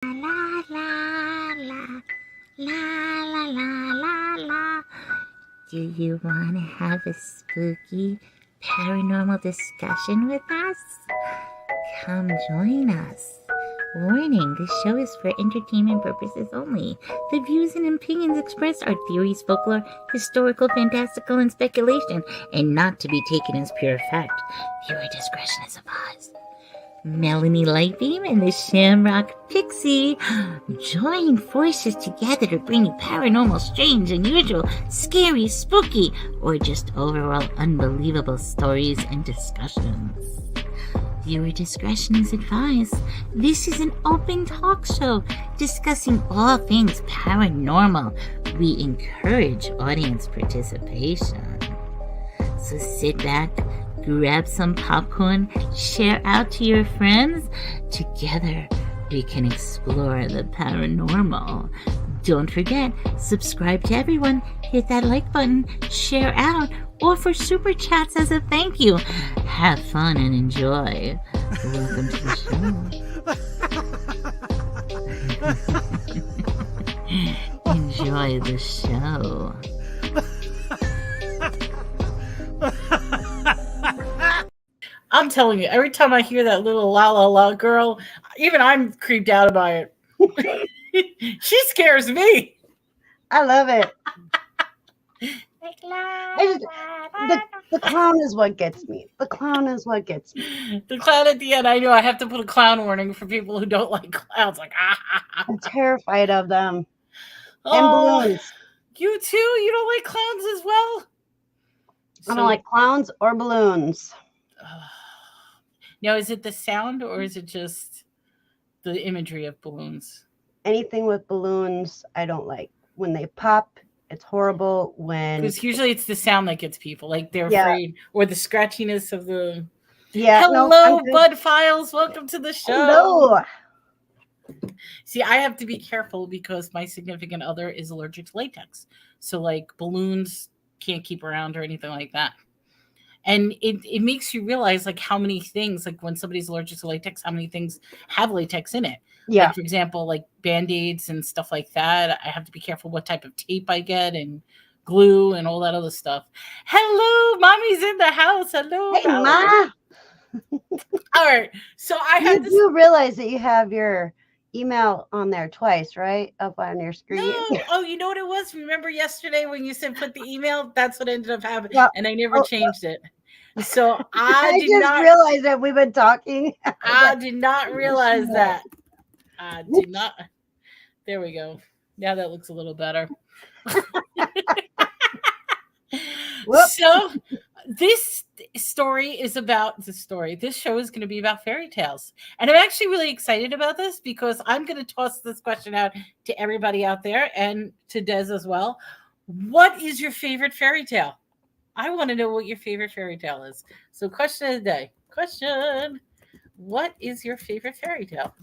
La la la la la la la la. Do you want to have a spooky paranormal discussion with us? Come join us. Warning, this show is for entertainment purposes only. The views and opinions expressed are theories, folklore, historical, fantastical, and speculation, and not to be taken as pure fact. Viewer discretion is advised. Melanie Lightbeam and the Shamrock Pixie join forces together to bring you paranormal, strange, unusual, scary, spooky, or just overall unbelievable stories and discussions. Viewer discretion is advised. This is an open talk show discussing all things paranormal. We encourage audience participation. So sit back, grab some popcorn, share out to your friends. Together, we can explore the paranormal. Don't forget, subscribe to everyone, hit that like button, share out, or for super chats as a thank you. Have fun and enjoy. Welcome to the show. Enjoy the show. I'm telling you, every time I hear that little la la la girl, even I'm creeped out by it. She scares me. I love it. The clown is what gets me. The clown is what gets me. The clown at the end, I know I have to put a clown warning for people who don't like clowns. Like, I'm terrified of them. Oh, and balloons. You too? You don't like clowns as well? I don't like clowns or balloons. Now, is it the sound or is it just the imagery of balloons? Anything with balloons, I don't like. When they pop, it's horrible. Because usually it's the sound that gets people, like they're afraid, or the scratchiness of the. Yeah. Hello, Bud Files. Welcome to the show. Hello. See, I have to be careful because my significant other is allergic to latex. So, like, balloons can't keep around or anything like that. And it makes you realize, like, how many things, like, when somebody's allergic to latex, how many things have latex in it. Yeah. Like, for example, like Band-Aids and stuff like that. I have to be careful what type of tape I get and glue and all that other stuff. Hello, Mommy's in the house. Hello. Hey, Ma. All right. So I have this. You realize that you have your email on there twice, right? Up on your screen. No. Oh, you know what it was? Remember yesterday when you said put the email? That's what ended up happening. Well, and I never changed it. So I did not realize that we've been talking. I did not realize that. I did not. There we go. Now that looks a little better. So this story is about this show is going to be about fairy tales. And I'm actually really excited about this because I'm going to toss this question out to everybody out there and to Des as well. What is your favorite fairy tale? I want to know what your favorite fairy tale is. So question of the day. Question. What is your favorite fairy tale?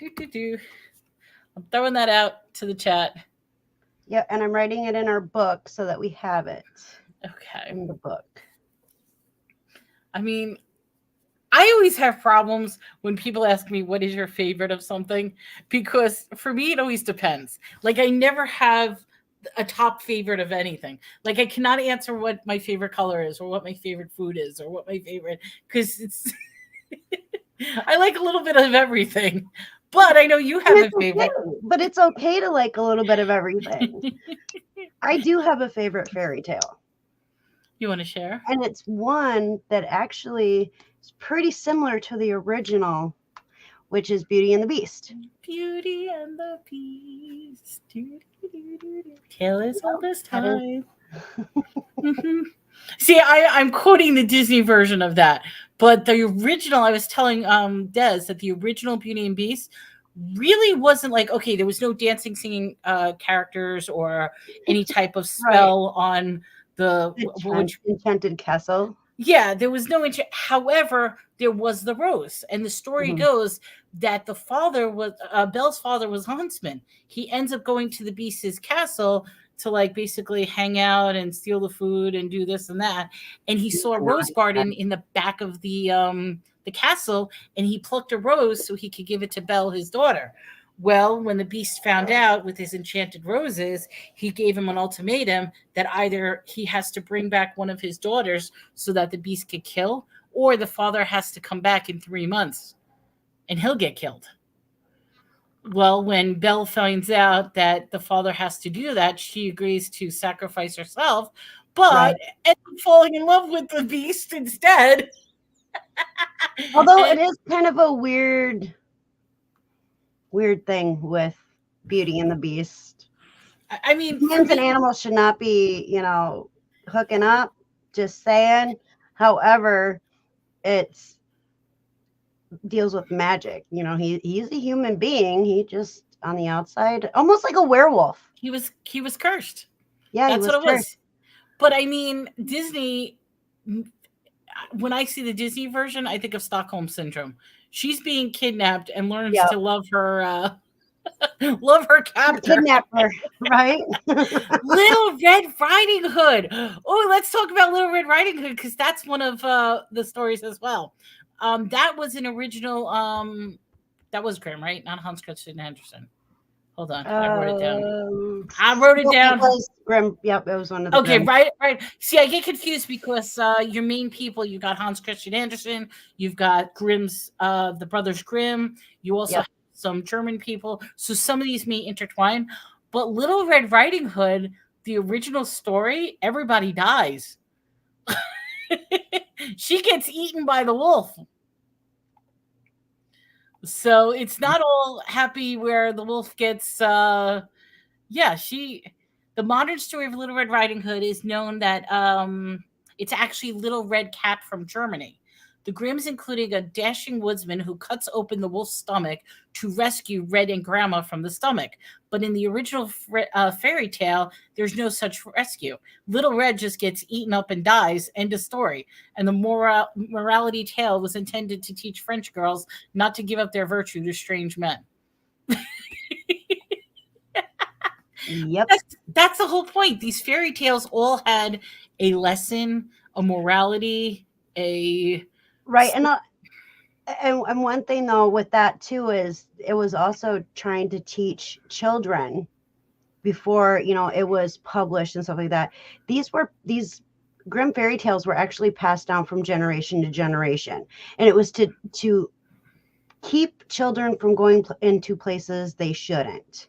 I'm throwing that out to the chat. Yeah, and I'm writing it in our book so that we have it. Okay. In the book. I mean, I always have problems when people ask me what is your favorite of something, because for me it always depends. Like, I never have a top favorite of anything. Like, I cannot answer what my favorite color is or what my favorite food is or what my favorite, because it's I like a little bit of everything. But I know you have a favorite. Okay, but it's okay to like a little bit of everything. I do have a favorite fairy tale. You want to share? And it's one that actually is pretty similar to the original, which is Beauty and the Beast. Beauty and the Beast. Tale as old as time. Mm-hmm. See, I'm quoting the Disney version of that. But the original, I was telling Des that the original Beauty and Beast really wasn't like, okay, there was no dancing, singing characters or any type of spell on the enchanted castle. Yeah, there was no however, there was the rose. And the story goes that the father was Belle's father was a huntsman. He ends up going to the Beast's castle to like basically hang out and steal the food and do this and that. And he saw a rose garden in the back of the the castle, and he plucked a rose so he could give it to Belle, his daughter. Well, when the beast found out with his enchanted roses, he gave him an ultimatum that either he has to bring back one of his daughters so that the beast could kill, or the father has to come back in 3 months and he'll get killed. Well, when Belle finds out that the father has to do that, she agrees to sacrifice herself, but ends up falling in love with the beast instead. Although it is kind of a weird thing with Beauty and the Beast. I mean, humans and animals should not be, hooking up. Just saying. However, it's deals with magic. He's a human being. He just on the outside, almost like a werewolf. He was cursed. Yeah, that's what it was. But I mean, Disney. When I see the Disney version, I think of Stockholm Syndrome. She's being kidnapped and learns to love her captor. Kidnap her, right? Little Red Riding Hood. Oh, let's talk about Little Red Riding Hood because that's one of the stories as well. That was an original. That was Grimm, right? Not Hans Christian Andersen. Hold on, I wrote it down. I wrote it down. It was Grimm. Yep, it was one of the. Okay, Grimm. right. See, I get confused because your main people, you got Hans Christian Andersen, you've got Grimm's, the Brothers Grimm. You also have some German people, so some of these may intertwine. But Little Red Riding Hood, the original story, everybody dies. She gets eaten by the wolf. So it's not all happy where the wolf gets, the modern story of Little Red Riding Hood is known that it's actually Little Red Cat from Germany. The Grimms including a dashing woodsman who cuts open the wolf's stomach to rescue Red and Grandma from the stomach. But in the original fairy tale, there's no such rescue. Little Red just gets eaten up and dies. End of story. And the morality tale was intended to teach French girls not to give up their virtue to strange men. Yep. That's the whole point. These fairy tales all had a lesson, a morality, right. And one thing though with that too is it was also trying to teach children before it was published and stuff like that. These Grimm fairy tales were actually passed down from generation to generation, and it was to keep children from going into places they shouldn't.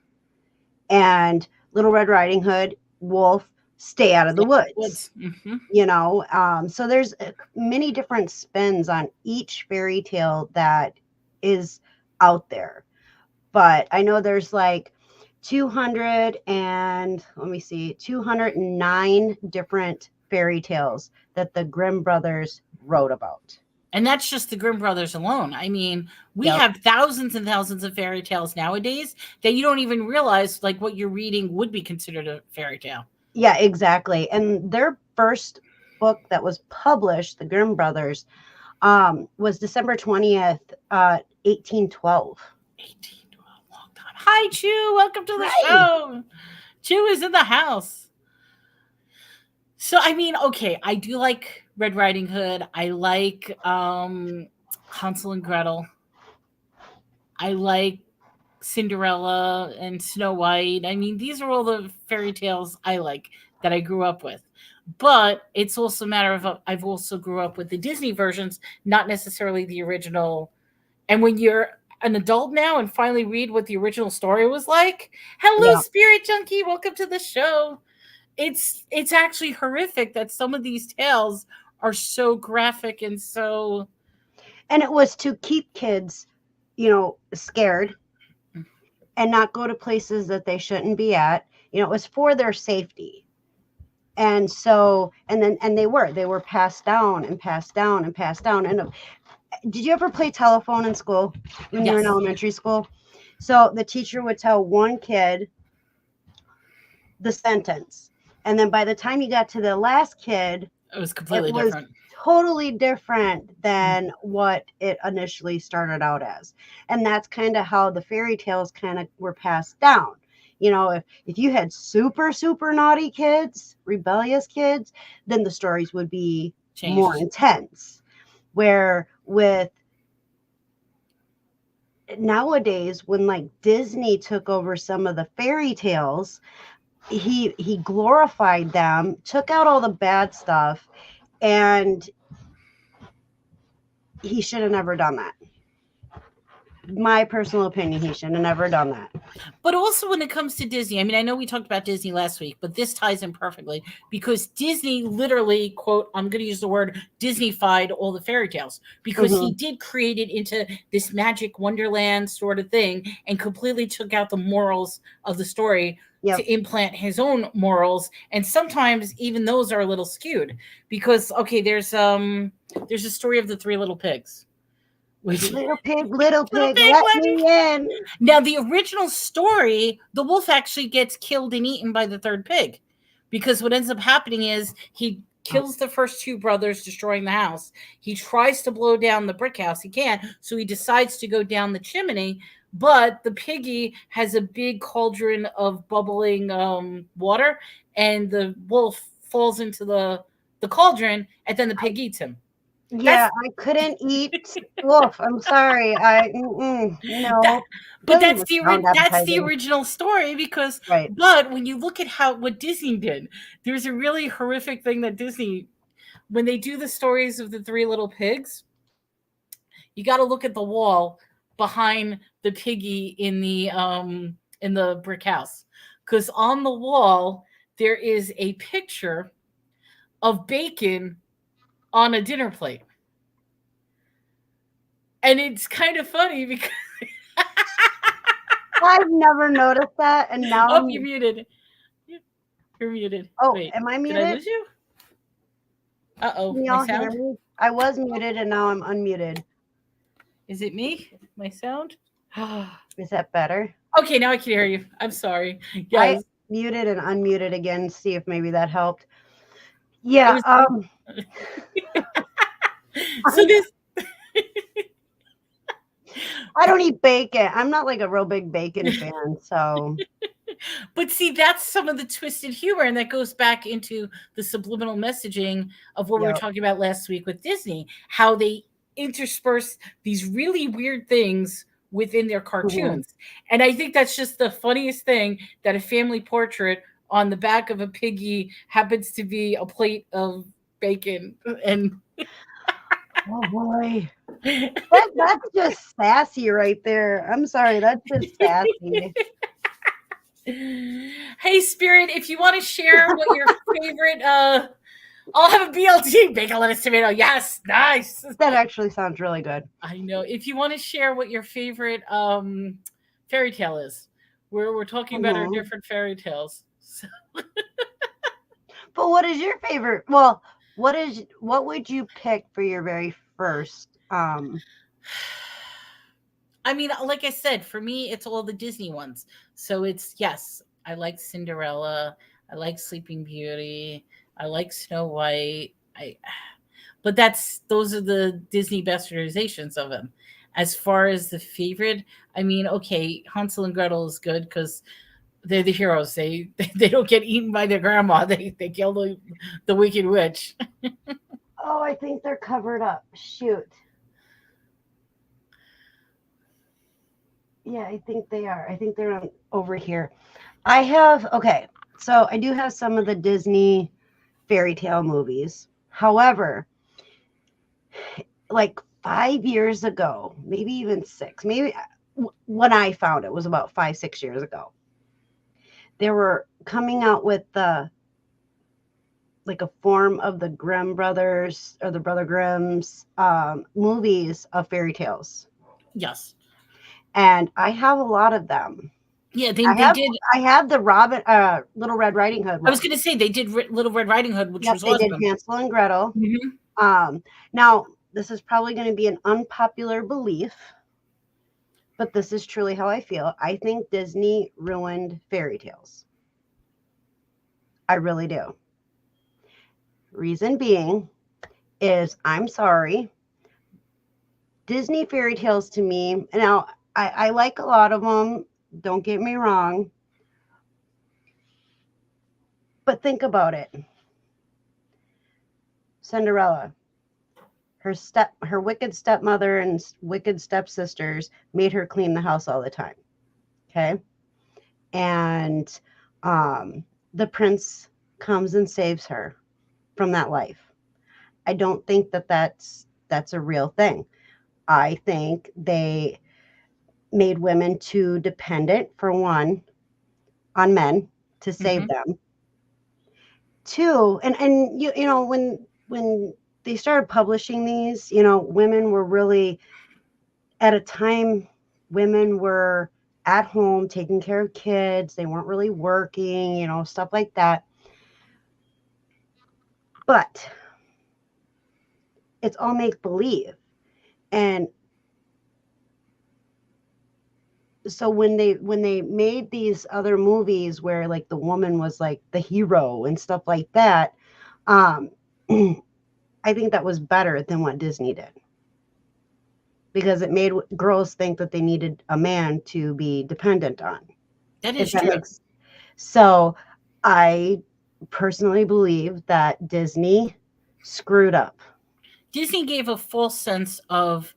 And Little Red Riding Hood, wolf, stay out of the woods. Mm-hmm. So there's many different spins on each fairy tale that is out there. But I know there's like 209 different fairy tales that the Grimm brothers wrote about. And that's just the Grimm brothers alone. I mean, we have thousands and thousands of fairy tales nowadays that you don't even realize like what you're reading would be considered a fairy tale. Yeah, exactly. And their first book that was published, the Grimm brothers, was December 20th, 1812. 1812, long time. Hi, Chu. Welcome to the show. Chu is in the house. So, I mean, okay, I do like Red Riding Hood. I like Hansel and Gretel. I like Cinderella and Snow White. I mean, these are all the fairy tales I like that I grew up with. But it's also a matter of I've also grew up with the Disney versions, not necessarily the original. And when you're an adult now and finally read what the original story was like, hello, Spirit Junkie, welcome to the show. It's actually horrific that some of these tales are so graphic and so. And it was to keep kids, scared and not go to places that they shouldn't be at. It was for their safety. And so, and they were passed down and passed down and passed down. And did you ever play telephone in school when you were in elementary school? So the teacher would tell one kid the sentence. And then by the time you got to the last kid, it was completely different. Totally different than what it initially started out as. And that's kind of how the fairy tales kind of were passed down. If you had super, super naughty kids, rebellious kids, then the stories would be more intense. Where with nowadays, when like Disney took over some of the fairy tales, he glorified them, took out all the bad stuff, and he should have never done that. My personal opinion, he should have never done that. But also when it comes to Disney, I mean, I know we talked about Disney last week, but this ties in perfectly because Disney literally, quote, I'm going to use the word Disney-fied all the fairy tales because he did create it into this magic wonderland sort of thing and completely took out the morals of the story to implant his own morals. And sometimes even those are a little skewed because, okay, there's a story of the Three Little Pigs. Little pig, let me in. Now, the original story, the wolf actually gets killed and eaten by the third pig because what ends up happening is he kills the first two brothers, destroying the house. He tries to blow down the brick house. He can't, so he decides to go down the chimney, but the piggy has a big cauldron of bubbling water, and the wolf falls into the cauldron, and then the pig eats him. Yeah, I couldn't eat wolf. I'm sorry. No. But that's the original story because. Right. But when you look at what Disney did, there's a really horrific thing that Disney, when they do the stories of the Three Little Pigs, you got to look at the wall behind the piggy in the brick house because on the wall there is a picture of bacon on a dinner plate. And it's kind of funny because I've never noticed that, and now you're muted. You're muted. Oh, wait, am I muted? Did I lose you? Uh-oh. Can y'all hear me? I was muted and now I'm unmuted. Is it me? My sound? Is that better? Okay, now I can hear you. I'm sorry. Yes. I muted and unmuted again, see if maybe that helped. Yeah. So this I don't eat bacon. I'm not like a real big bacon fan, so. But see, that's some of the twisted humor, and that goes back into the subliminal messaging of what we were talking about last week with Disney, how they intersperse these really weird things within their cartoons. And I think that's just the funniest thing, that a family portrait on the back of a piggy happens to be a plate of bacon. And oh boy. That's just sassy right there. I'm sorry, that's just sassy. Hey, Spirit, if you want to share what your favorite, I'll have a BLT, bacon, lettuce, tomato. Yes, nice. That actually sounds really good. I know. If you want to share what your favorite fairy tale is, we're talking about our different fairy tales. So. But what is your favorite? Well, what would you pick for your very first? I mean, like I said, for me, it's all the Disney ones. So it's, yes, I like Cinderella. I like Sleeping Beauty. I like Snow White. But those are the Disney bastardizations of them. As far as the favorite, I mean, okay, Hansel and Gretel is good because they're the heroes. They don't get eaten by their grandma. They kill the wicked witch. Oh, I think they're covered up. Shoot. Yeah, I think they are. I think they're over here. So I do have some of the Disney fairy tale movies. However, like 5 years ago, maybe even 6, maybe when I found it was about 5-6 years ago, they were coming out with like a form of the Grimm brothers or the Brother Grimm's movies of fairy tales. Yes. And I have a lot of them. Yeah, they did. I have the Little Red Riding Hood one. I was going to say they did Little Red Riding Hood, which was awesome. They did Hansel and Gretel. Mm-hmm. Now, this is probably going to be an unpopular belief, but this is truly how I feel. I think Disney ruined fairy tales. I really do. Reason being is, I'm sorry, Disney fairy tales to me, now I like a lot of them, don't get me wrong, but think about it. Cinderella, her wicked stepmother and wicked stepsisters made her clean the house all the time. Okay. And the prince comes and saves her from that life. I don't think that that's a real thing. I think they made women too dependent, for one, on men to save them. Two, and you know, when they started publishing these, you know, women were really, at a time, women were at home taking care of kids. They weren't really working, you know, stuff like that. But it's all make believe. And so when they made these other movies where like the woman was like the hero and stuff like that, I think that was better than what Disney did, because it made girls think that they needed a man to be dependent on. That is true. So I personally believe that Disney screwed up. Disney gave a false sense of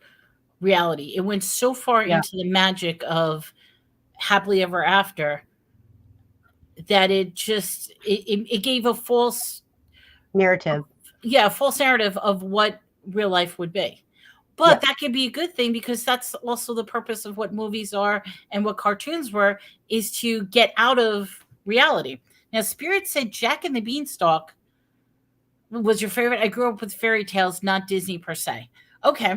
reality. It went so far into the magic of happily ever after that it just it gave a false narrative. Yeah, a false narrative of what real life would be. But that can be a good thing, because that's also the purpose of what movies are and what cartoons were, is to get out of reality. Now, Spirit said Jack and the Beanstalk was your favorite. I grew up with fairy tales, not Disney per se. Okay.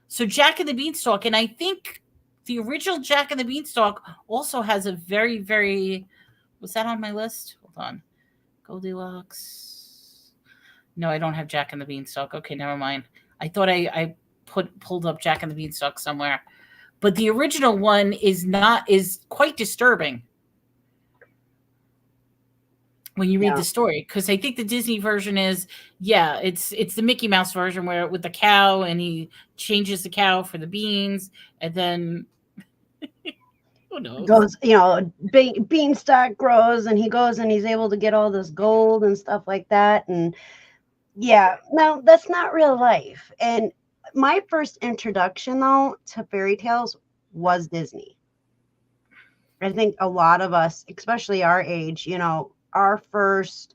So Jack and the Beanstalk, and I think the original Jack and the Beanstalk also has a very, very, was that on my list? Hold on. Goldilocks. No, I don't have Jack and the Beanstalk. Okay, never mind. I thought I pulled up Jack and the Beanstalk somewhere. But the original one is quite disturbing when you read the story, because I think the Disney version is, it's the Mickey Mouse version where with the cow, and he changes the cow for the beans, and then who knows? Goes, you know, beanstalk grows, and he goes and he's able to get all this gold and stuff like that. And no, that's not real life. And my first introduction though to fairy tales was Disney. I think a lot of us, especially our age, you know, our first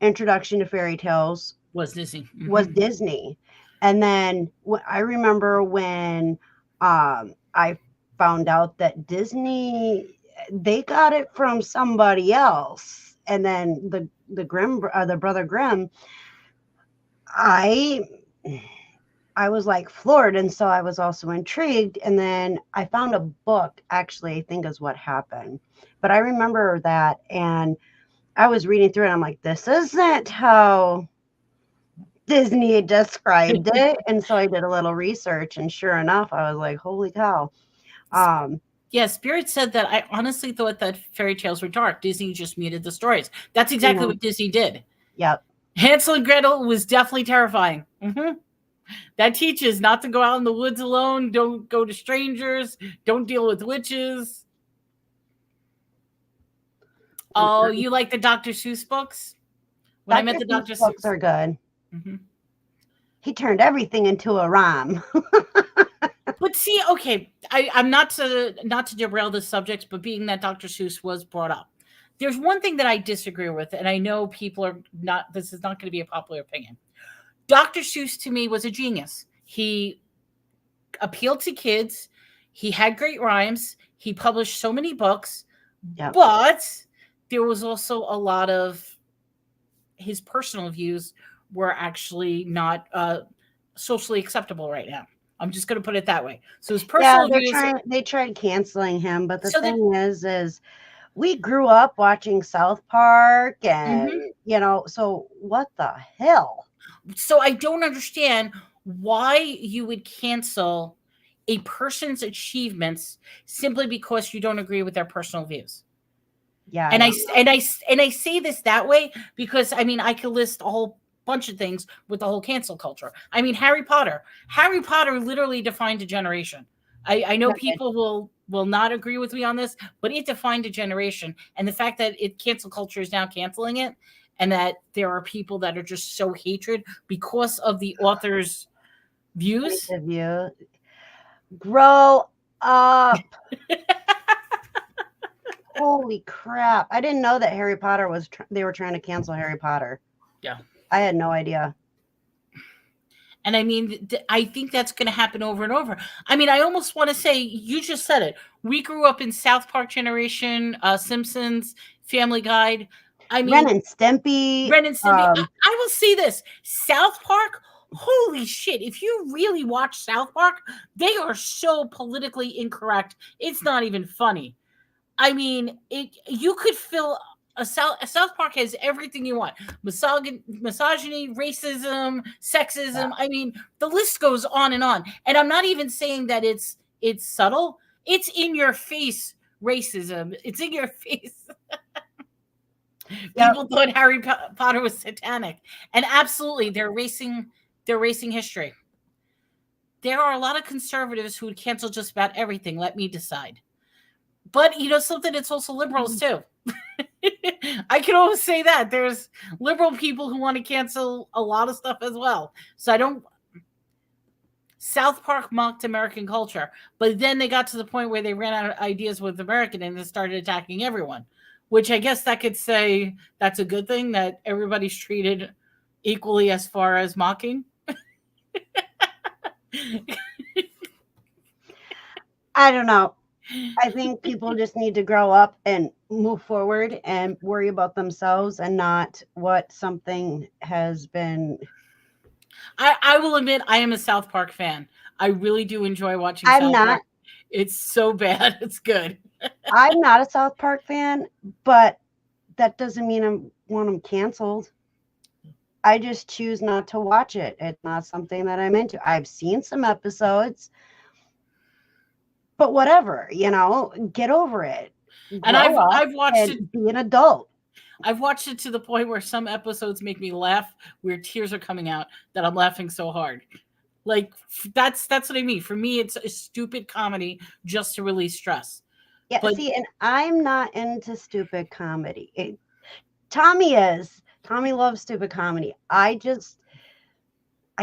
introduction to fairy tales was Disney. Mm-hmm. Was Disney. And then I remember when I found out that Disney, they got it from somebody else. And then the Grimm, the brother Grimm, I was like floored. And so I was also intrigued. And then I found a book, actually, I think is what happened. But I remember that, and I was reading through it. And I'm like, this isn't how Disney described it. And so I did a little research, and sure enough, I was like, holy cow. Spirit said that I honestly thought that fairy tales were dark. Disney just muted the stories. That's exactly what Disney did. Yep. Hansel and Gretel was definitely terrifying. Mm-hmm. That teaches not to go out in the woods alone. Don't go to strangers. Don't deal with witches. Oh, you like the Dr. Seuss books? When I met the Dr. Seuss books are good. Mm-hmm. He turned everything into a rhyme. But see, okay, I'm not to derail the subject, but being that Dr. Seuss was brought up, there's one thing that I disagree with, and I know people are not. This is not going to be a popular opinion. Dr. Seuss to me was a genius. He appealed to kids. He had great rhymes. He published so many books, but there was also a lot of his personal views were actually not socially acceptable right now. I'm just going to put it that way. So his personal views. They tried canceling him, but the thing is we grew up watching South Park, and you know, so what the hell? So I don't understand why you would cancel a person's achievements simply because you don't agree with their personal vies. Yeah. And I say this that way because I mean I could list a whole bunch of things with the whole cancel culture. I mean Harry Potter literally defined a generation. I know people will not agree with me on this, but it defined a generation. And the fact that cancel culture is now canceling it, and that there are people that are just so hatred because of the author's Views? Point of view. Grow up. Holy crap. I didn't know that Harry Potter was, they were trying to cancel Harry Potter. Yeah. I had no idea. And I mean, I think that's going to happen over and over. I mean, I almost want to say, you just said it. We grew up in South Park generation, Simpsons, Family Guide. I mean, Ren and Stimpy. Ren and Stimpy. I will say this. South Park, holy shit. If you really watch South Park, they are so politically incorrect. It's not even funny. I mean, you could fill South Park has everything you want: misogyny, racism, sexism. I mean, the list goes on. And I'm not even saying that it's subtle. It's in your face racism. It's in your face. People thought Harry Potter was satanic, and absolutely, they're erasing history. There are a lot of conservatives who would cancel just about everything. Let me decide. But, you know, something that's also liberals, too. I can always say that. There's liberal people who want to cancel a lot of stuff as well. So South Park mocked American culture. But then they got to the point where they ran out of ideas with American and they started attacking everyone. Which I guess that could say that's a good thing, that everybody's treated equally as far as mocking. I don't know. I think people just need to grow up and move forward and worry about themselves and not what something has been. I will admit I am a South Park fan. I really do enjoy watching South Park. It's so bad. It's good. I'm not a South Park fan, but that doesn't mean I want them canceled. I just choose not to watch it. It's not something that I'm into. I've seen some episodes. But whatever, you know, get over it. And I've watched it. Be an adult. I've watched it to the point where some episodes make me laugh, where tears are coming out, that I'm laughing so hard. Like, that's what I mean. For me, it's a stupid comedy just to release stress. Yeah, but, see, and I'm not into stupid comedy. Tommy is. Tommy loves stupid comedy. I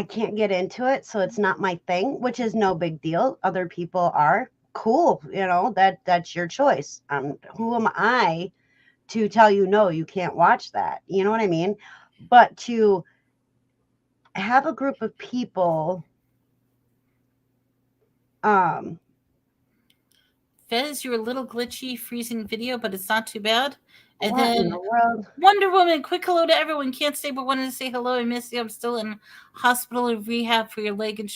can't get into it, so it's not my thing, which is no big deal. Other people are. Cool, you know, that's your choice. Who am I to tell you no, you can't watch that? You know what I mean? But to have a group of people, Fez, you're a little glitchy, freezing video, but it's not too bad. And what in then the world? Wonder Woman, quick hello to everyone. Can't stay, but wanted to say hello. I miss you. I'm still in hospital and rehab for your leg and.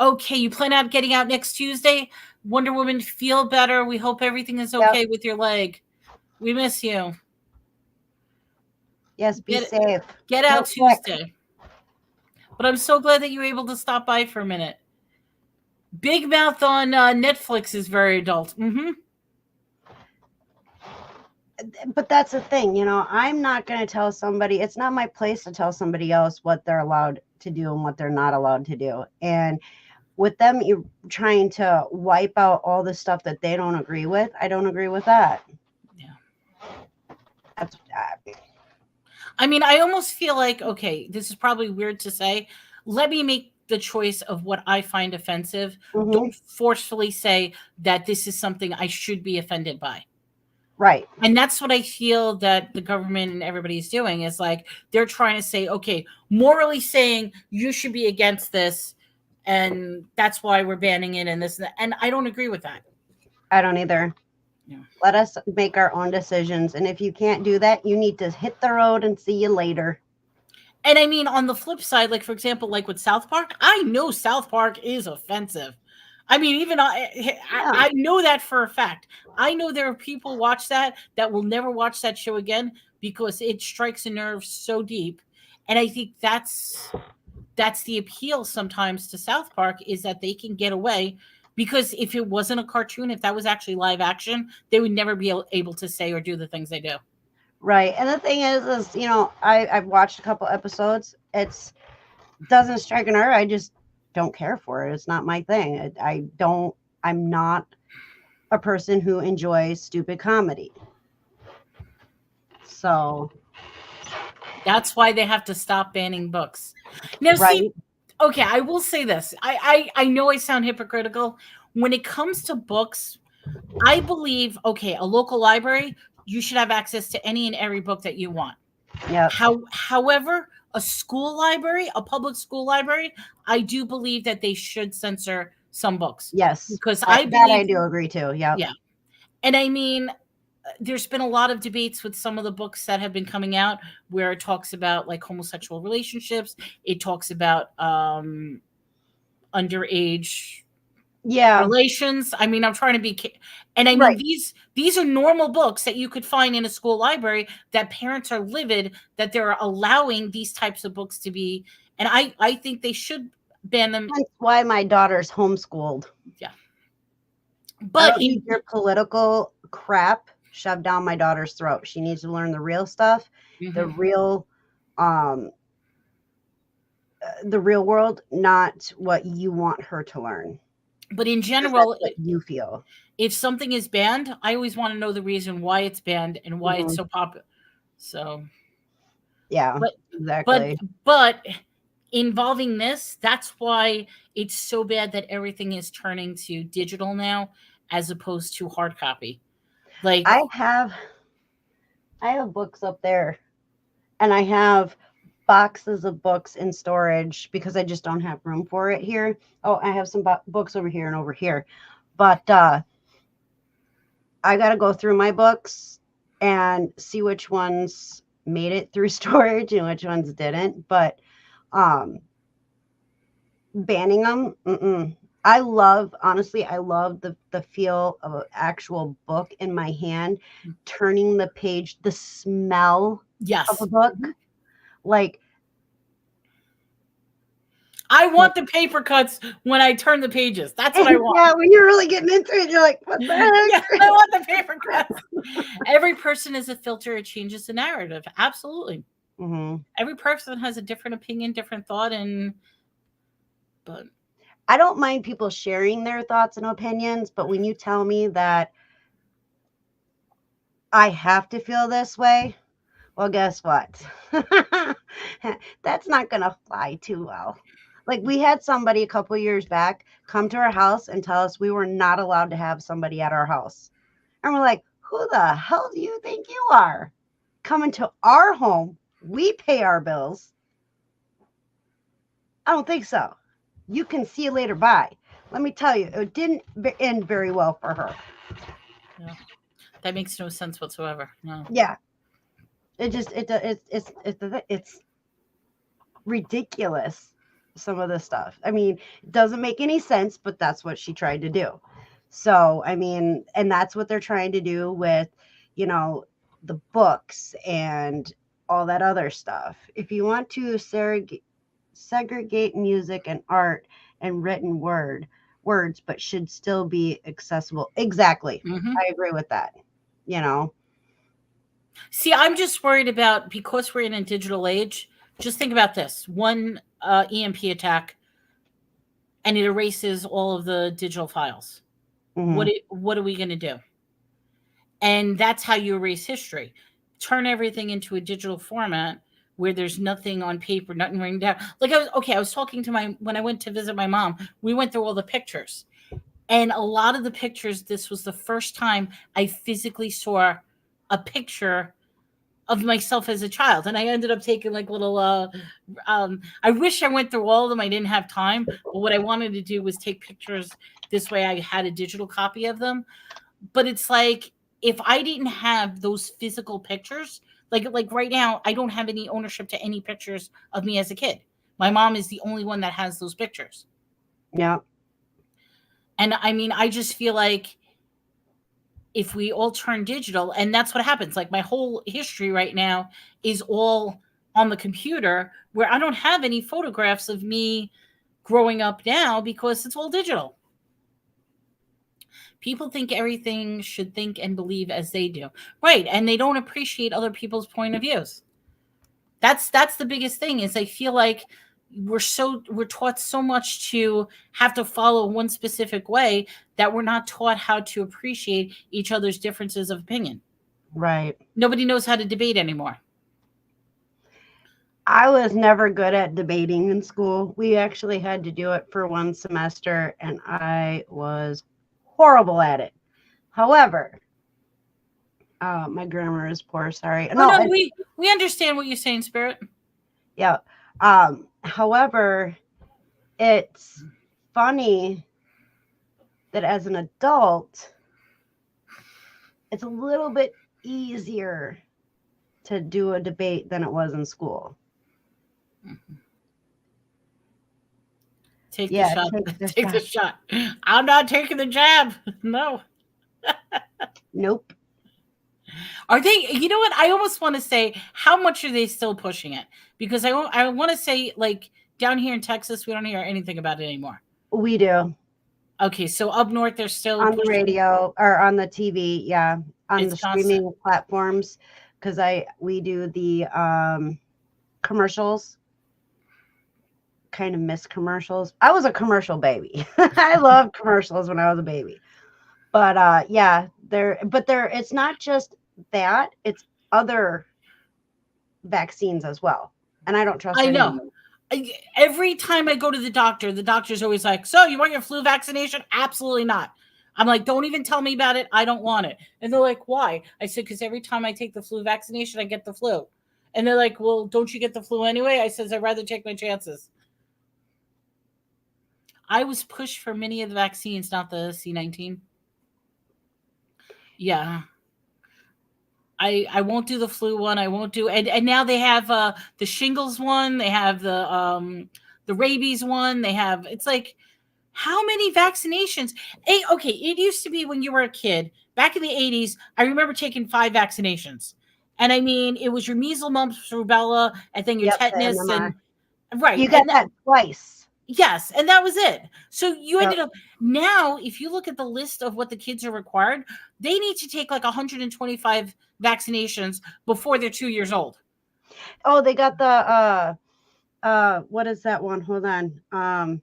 Okay, you plan on getting out next Tuesday? Wonder Woman, feel better. We hope everything is okay with your leg. We miss you. Yes, be safe. Get out Tuesday. But I'm so glad that you were able to stop by for a minute. Big Mouth on Netflix is very adult. Mm-hmm. But that's the thing, you know, I'm not going to tell somebody, it's not my place to tell somebody else what they're allowed to do and what they're not allowed to do. And with them, you're trying to wipe out all the stuff that they don't agree with. I don't agree with that. Yeah. That's I mean, I almost feel like, okay, this is probably weird to say. Let me make the choice of what I find offensive. Mm-hmm. Don't forcefully say that this is something I should be offended by. Right. And that's what I feel that the government and everybody's doing is like, they're trying to say, okay, morally saying you should be against this. And that's why we're banning it and this and that. And I don't agree with that. I don't either. Yeah. Let us make our own decisions. And if you can't do that, you need to hit the road and see you later. And I mean, on the flip side, like, for example, like with South Park, I know South Park is offensive. I mean, even I know that for a fact. I know there are people watch that will never watch that show again because it strikes a nerve so deep. And I think that's the appeal sometimes to South Park is that they can get away because if it wasn't a cartoon, if that was actually live action, they would never be able to say or do the things they do. Right. And the thing is, you know, I've watched a couple episodes. It doesn't strike a nerve. I just don't care for it. It's not my thing. I'm not a person who enjoys stupid comedy. So that's why they have to stop banning books. Now, right. see, Okay, I will say this. I know I sound hypocritical. When it comes to books, I believe, okay, a local library, you should have access to any and every book that you want. Yep. However, a school library, a public school library, I do believe that they should censor some books. Yes. Because I do agree too. Yep. Yeah. And I mean, there's been a lot of debates with some of the books that have been coming out where it talks about like homosexual relationships. It talks about underage relations. I mean, I'm trying to be, and I mean, these are normal books that you could find in a school library that parents are livid that they're allowing these types of books to be. And I think they should ban them. That's why my daughter's homeschooled. Yeah. But your political crap shoved down my daughter's throat. She needs to learn the real stuff, the real world, not what you want her to learn. But in general, you feel if something is banned, I always want to know the reason why it's banned and why it's so popular. So, yeah, exactly. But involving this, that's why it's so bad that everything is turning to digital now, as opposed to hard copy. Like I have books up there, and I have boxes of books in storage because I just don't have room for it here. Oh, I have some books over here and over here, but I got to go through my books and see which ones made it through storage and which ones didn't. But banning them, honestly, I love the feel of an actual book in my hand, turning the page, the smell of a book. Like, I want the paper cuts when I turn the pages. That's what I want. Yeah, when you're really getting into it, you're like, what the heck? Yeah, I want the paper cuts. Every person is a filter. It changes the narrative. Absolutely. Every person has a different opinion, different thought, but I don't mind people sharing their thoughts and opinions, but when you tell me that I have to feel this way, well, guess what? That's not going to fly too well. Like, we had somebody a couple years back come to our house and tell us we were not allowed to have somebody at our house. And we're like, who the hell do you think you are? Coming to our home, we pay our bills. I don't think so. You can see you later. Bye. Let me tell you, it didn't end very well for her. Yeah. That makes no sense whatsoever. No. Yeah. It's ridiculous, some of this stuff. I mean, it doesn't make any sense, but that's what she tried to do. So, I mean, and that's what they're trying to do with, the books and all that other stuff. If you want to segregate music and art and written words, but should still be accessible. Exactly. I agree with that. See, I'm just worried about, because we're in a digital age, just think about this. One EMP attack and it erases all of the digital files. What are we going to do? And that's how you erase history. Turn everything into a digital format where there's nothing on paper, nothing written down. Like I was talking to when I went to visit my mom, we went through all the pictures. And a lot of the pictures, this was the first time I physically saw a picture of myself as a child. And I ended up taking like little, I wish I went through all of them. I didn't have time. But what I wanted to do was take pictures. This way I had a digital copy of them. But it's like, if I didn't have those physical pictures, like right now, I don't have any ownership to any pictures of me as a kid. My mom is the only one that has those pictures. Yeah. And I mean, I just feel like if we all turn digital, and that's what happens, like my whole history right now is all on the computer, where I don't have any photographs of me growing up now because it's all digital. People think everything should think and believe as they do. Right. And they don't appreciate other people's point of views. That's the biggest thing, is I feel like we're taught so much to have to follow one specific way that we're not taught how to appreciate each other's differences of opinion. Right. Nobody knows how to debate anymore. I was never good at debating in school. We actually had to do it for one semester, and I was horrible at it. However, my grammar is poor. Sorry. No, we understand what you're saying, Spirit. Yeah. However, it's funny that as an adult, it's a little bit easier to do a debate than it was in school. Take the shot. I'm not taking the jab. No. Nope. Are they, you know what? I almost want to say, how much are they still pushing it? Because I want to say, like, down here in Texas, we don't hear anything about it anymore. We do. Okay, so up north, they're still on the radio or on the TV, yeah, on the streaming platforms, because we do the commercials. Kind of miss commercials. I was a commercial baby. I loved commercials when I was a baby. But yeah, it's not just that, it's other vaccines as well. And I don't trust any of them. Every time I go to the doctor's always like, so you want your flu vaccination? Absolutely not. I'm like, don't even tell me about it. I don't want it. And they're like, why? I said, because every time I take the flu vaccination, I get the flu. And they're like, well, don't you get the flu anyway? I says, I'd rather take my chances. I was pushed for many of the vaccines, not the C-19. Yeah. I won't do the flu one. I won't do, and now they have the shingles one. They have the rabies one. They have, it's like, how many vaccinations? Okay, it used to be when you were a kid back in the 80s. I remember taking 5 vaccinations, and I mean, it was your measles, mumps, rubella, and then your tetanus, and right. You got that twice. Yes, and that was it. So you ended up, now, if you look at the list of what the kids are required, they need to take like 125 vaccinations before they're 2 years old. Oh, they got the what is that one? Hold on.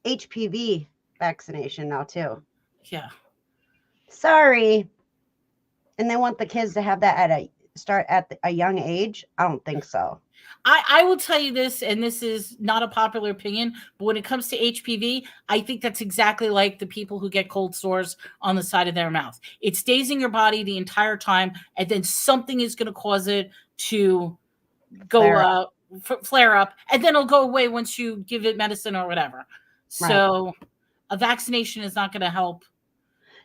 HPV vaccination now too. Yeah. Sorry. And they want the kids to have that start at a young age? I don't think so. I will tell you this, and this is not a popular opinion, but when it comes to HPV, I think that's exactly like the people who get cold sores on the side of their mouth. It stays in your body the entire time, and then something is going to cause it to go flare up, and then it'll go away once you give it medicine or whatever. So a vaccination is not going to help,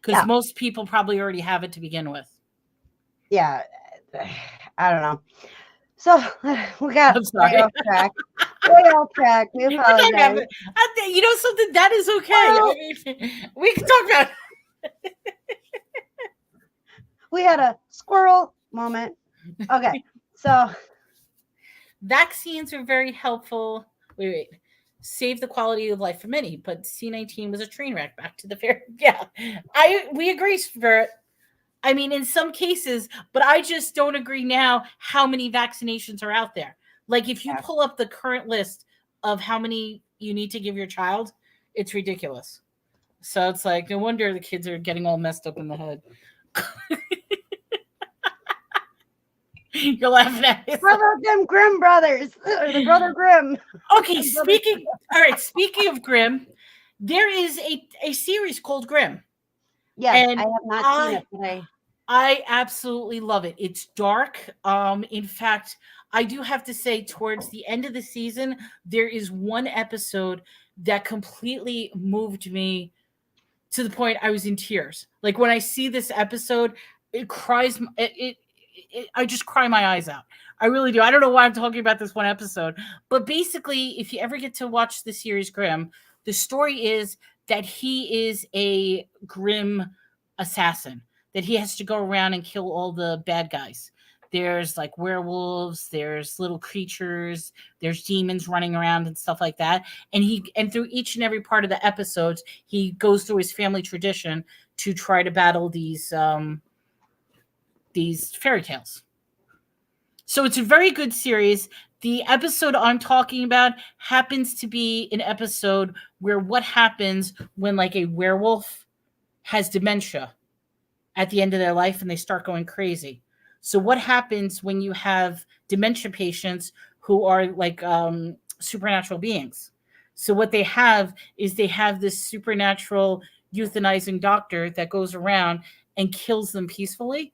because most people probably already have it to begin with. Yeah. I don't know. So we got way off track. Way off track. We apologize. You know something? That is okay. Well, I mean, we can talk about it. We had a squirrel moment. Okay. So vaccines are very helpful. Wait. Save the quality of life for many, but C-19 was a train wreck. Back to the fair. Yeah. We agree, Spirit. I mean, in some cases, but I just don't agree now how many vaccinations are out there. Like, if you pull up the current list of how many you need to give your child, it's ridiculous. So it's like, no wonder the kids are getting all messed up in the head. You're laughing at me. How about them Grimm brothers? The brother Grimm. Okay, speaking of Grimm, there is a series called Grimm. Yeah, I have not seen it today. I absolutely love it. It's dark. In fact, I do have to say, towards the end of the season, there is one episode that completely moved me to the point I was in tears. Like, when I see this episode, I just cry my eyes out. I really do. I don't know why I'm talking about this one episode, but basically, if you ever get to watch the series Grimm, the story is that he is a Grimm assassin, that he has to go around and kill all the bad guys. There's like werewolves, there's little creatures, there's demons running around and stuff like that. And through each and every part of the episodes, he goes through his family tradition to try to battle these fairy tales. So it's a very good series. The episode I'm talking about happens to be an episode where what happens when, like, a werewolf has dementia at the end of their life and they start going crazy. So what happens when you have dementia patients who are like supernatural beings. So what they have is they have this supernatural euthanizing doctor that goes around and kills them peacefully.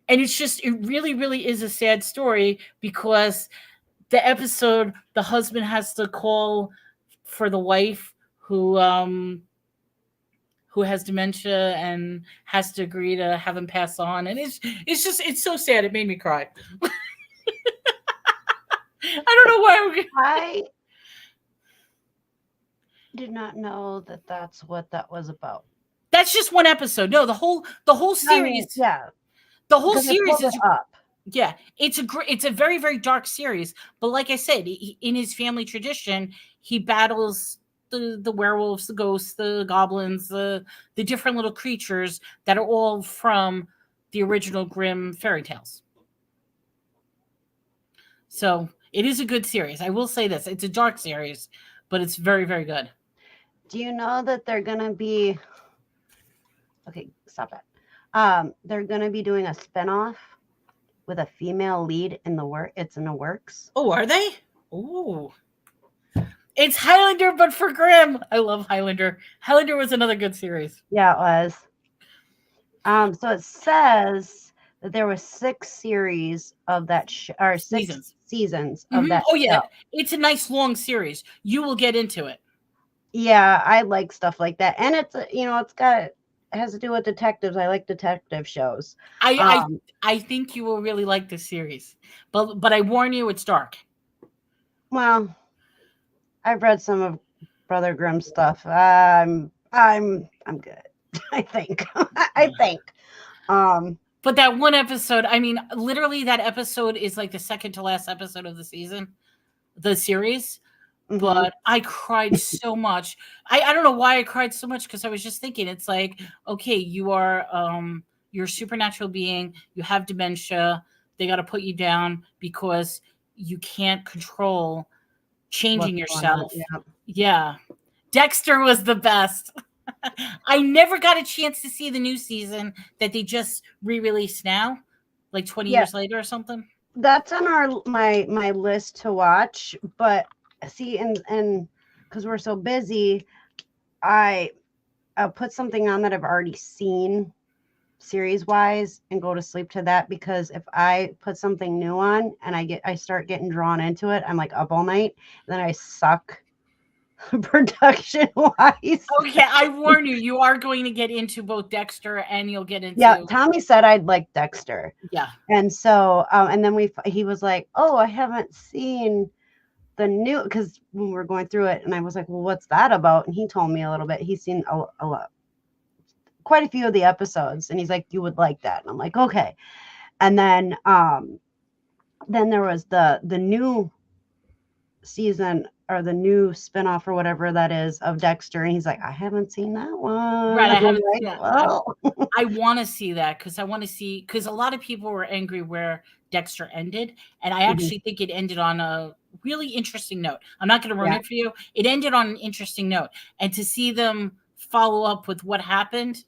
And it's just, it really, really is a sad story, because the episode, the husband has to call for the wife who has dementia and has to agree to have him pass on. And it's so sad. It made me cry. I don't know why. I did not know that that's what that was about. That's just one episode. No, the whole series. I mean, yeah, the whole series is up. Yeah, it's a very, very dark series. But like I said, in his family tradition, he battles the werewolves, the ghosts, the goblins, the different little creatures that are all from the original Grimm fairy tales. So it is a good series. I will say this. It's a dark series, but it's very, very good. Do you know that they're going to be... Okay, stop it. They're going to be doing a spinoff with a female lead in the work. It's in the works. Oh, are they? Oh, it's Highlander, but for Grimm. I love Highlander. Highlander was another good series. Yeah, it was. So it says that there was 6 series of that, or 6 seasons of that. Oh yeah, show. It's a nice long series. You will get into it. Yeah, I like stuff like that, and it's it has to do with detectives. I like detective shows. I think you will really like this series, but I warn you, it's dark. Well, I've read some of Brother Grimm's stuff. I'm good. I think. I think. But that one episode, I mean, literally that episode is like the second to last episode of the season, the series. Mm-hmm. But I cried so much. I don't know why I cried so much, because I was just thinking, it's like, okay, you're a supernatural being, you have dementia, they got to put you down because you can't control changing yourself. Yeah. Dexter was the best. I never got a chance to see the new season that they just re-released now, like 20 years later or something. That's on my list to watch, but see, and because we're so busy, I'll put something on that I've already seen series wise and go to sleep to that, because if I put something new on and I start getting drawn into it, I'm like up all night, and then I suck production wise. Okay, I warn you, you are going to get into both Dexter and you'll get into... Yeah, Tommy said I'd like Dexter. Yeah. And so, and then he was like, oh, I haven't seen the new, because when we were going through it, and I was like, well, what's that about? And he told me a little bit. He's seen a lot, quite a few of the episodes, and he's like, you would like that. And I'm like, okay. And then there was the new season, or the new spinoff, or whatever that is, of Dexter, and he's like, I haven't seen that one. Right, I haven't seen that. Well. I want to see that, because a lot of people were angry where Dexter ended, and I actually think it ended on a really interesting note. I'm not going to ruin it for you. It ended on an interesting note, and to see them follow up with what happened.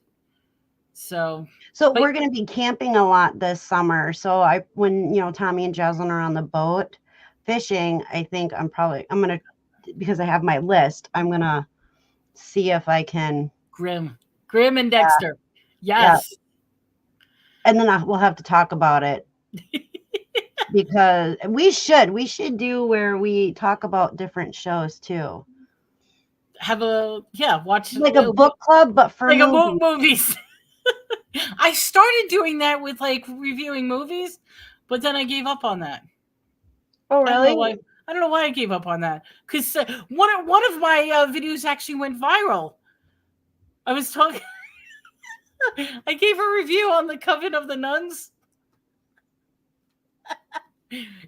So we're going to be camping a lot this summer. So when Tommy and Jocelyn are on the boat fishing, I think I'm going to, because I have my list, I'm going to see if I can. Grimm and Dexter. Yes. Yeah. And then we'll have to talk about it. Because we should do where we talk about different shows too. Watch like a book club, but for movies. I started doing that with like reviewing movies, but then I gave up on that. Oh, really? I don't know why I gave up on that, because one of my videos actually went viral. I was talking. I gave a review on the Coven of the Nuns.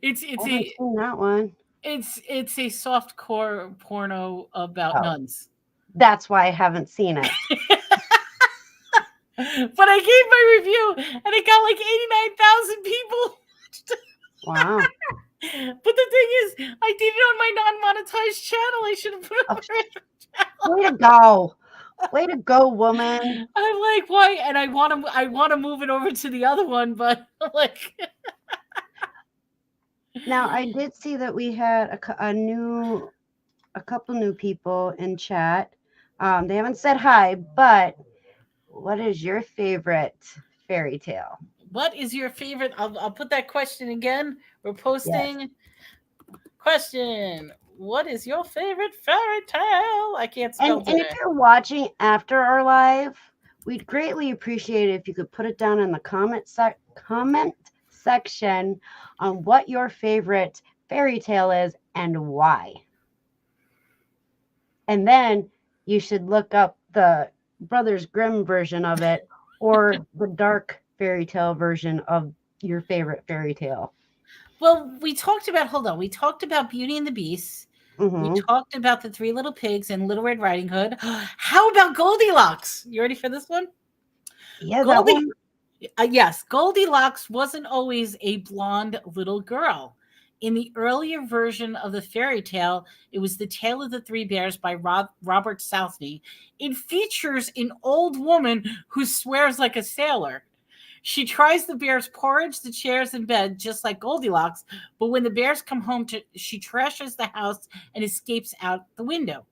It's that one. It's a softcore porno about nuns. That's why I haven't seen it. But I gave my review, and it got like 89,000 people. Wow. But the thing is, I did it on my non-monetized channel. I should have put it on my channel. Way to go. Way to go, woman. I'm like, why? And I want to move it over to the other one, but like Now, I did see that we had a couple new people in chat. They haven't said hi, but what is your favorite fairy tale? What is your favorite? I'll put that question again. We're Yes. posting question. What is your favorite fairy tale? I can't spell And if today. you're watching after our live, we'd greatly appreciate it if you could put it down in the comment section on what your favorite fairy tale is and why. And then you should look up the Brothers Grimm version of it or the dark fairy tale version of your favorite fairy tale. Well, we talked about, hold on, we talked about Beauty and the Beast. We talked about the Three Little Pigs and Little Red Riding Hood. How about Goldilocks? You ready for this one? Yeah, that one. Yes, Goldilocks wasn't always a blonde little girl. In the earlier version of the fairy tale, it was The Tale of the Three Bears by Robert Southey. It features an old woman who swears like a sailor. She tries the bears' porridge, the chairs, and bed, just like Goldilocks. But when the bears come home, she trashes the house and escapes out the window.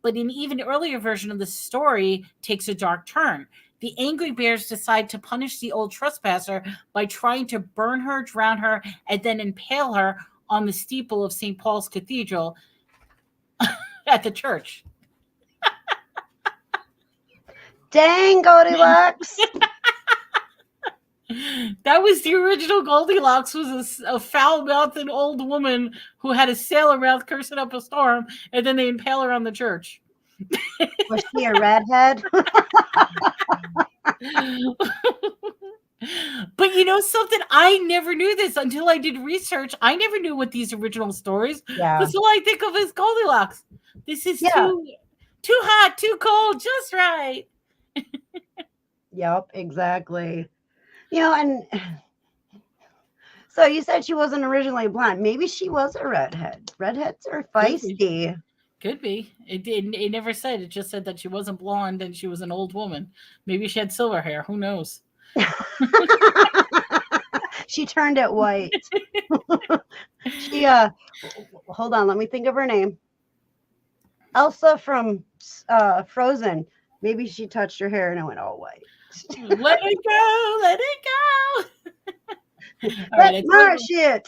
But an even earlier version of the story takes a dark turn. The angry bears decide to punish the old trespasser by trying to burn her, drown her, and then impale her on the steeple of St. Paul's Cathedral at the church. Dang, Goldilocks. That was the original Goldilocks, was a foul-mouthed old woman who had a sailor mouth cursing up a storm, and then they impale her on the church. Was she a redhead? But you know something? I never knew this until I did research. I never knew what these original stories. Yeah. That's all I think of is Goldilocks. This is too hot, too cold, just right. Yep, exactly. You know, and so you said she wasn't originally blonde. Maybe she was a redhead. Redheads are feisty. Could be. It never said. It just said that she wasn't blonde and she was an old woman. Maybe she had silver hair. Who knows? She turned it white. She hold on, let me think of her name. Elsa from Frozen. Maybe she touched her hair and it went all white. Let it go, let it go. That's my shit.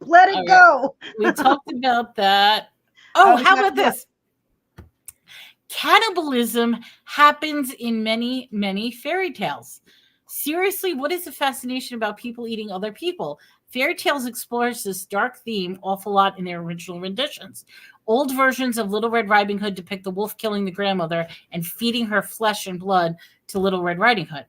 Let it go. We talked about that. Oh, how about this? Cannibalism happens in many, many fairy tales. Seriously, what is the fascination about people eating other people? Fairy tales explores this dark theme awful lot in their original renditions. Old versions of Little Red Riding Hood depict the wolf killing the grandmother and feeding her flesh and blood to Little Red Riding Hood.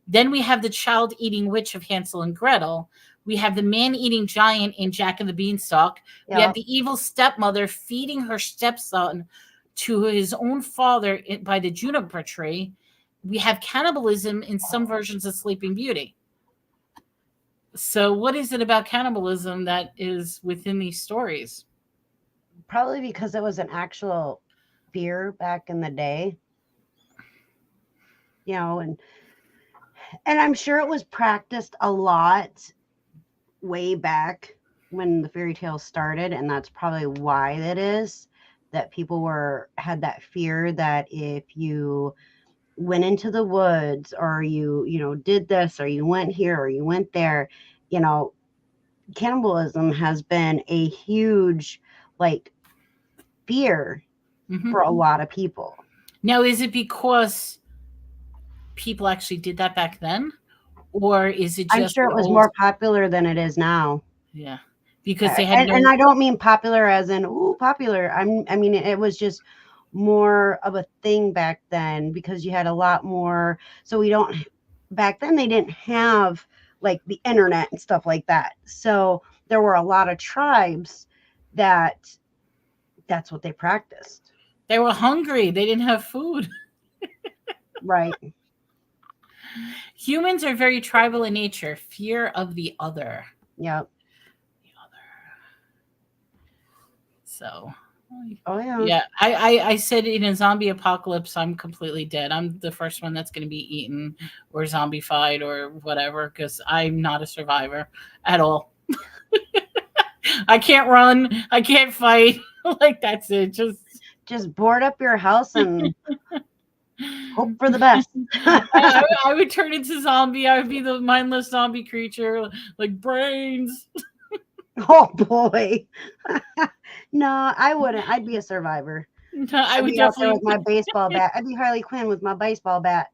Then we have the child-eating witch of Hansel and Gretel. We have the man-eating giant in Jack and the Beanstalk. Yeah. We have the evil stepmother feeding her stepson to his own father by the juniper tree. We have cannibalism in some versions of Sleeping Beauty. So what is it about cannibalism that is within these stories? Probably because it was an actual fear back in the day. You know, and I'm sure it was practiced a lot way back when the fairy tales started, and that's probably why it is that people had that fear that if you went into the woods or you did this or you went here or you went there, cannibalism has been a huge fear for a lot of people. Now, is it because people actually did that back then, or is it just I'm sure it was more popular than it is now? Yeah, because they had and I don't mean popular as in popular. I mean it was just more of a thing back then because you had a lot more. So back then they didn't have the internet and stuff like that. So there were a lot of tribes that's what they practiced. They were hungry. They didn't have food. Right. Humans are very tribal in nature. Fear of the other. Yep. The other. So. Oh yeah. Yeah. I said in a zombie apocalypse, I'm completely dead. I'm the first one that's going to be eaten or zombified or whatever because I'm not a survivor at all. I can't run. I can't fight. Like, that's it. Just board up your house and hope for the best. I would turn into zombie. I would be the mindless zombie creature, like brains. Oh boy. No, I wouldn't. I'd be a survivor. I I'd would be out there definitely. with my baseball bat. I'd be Harley Quinn with my baseball bat.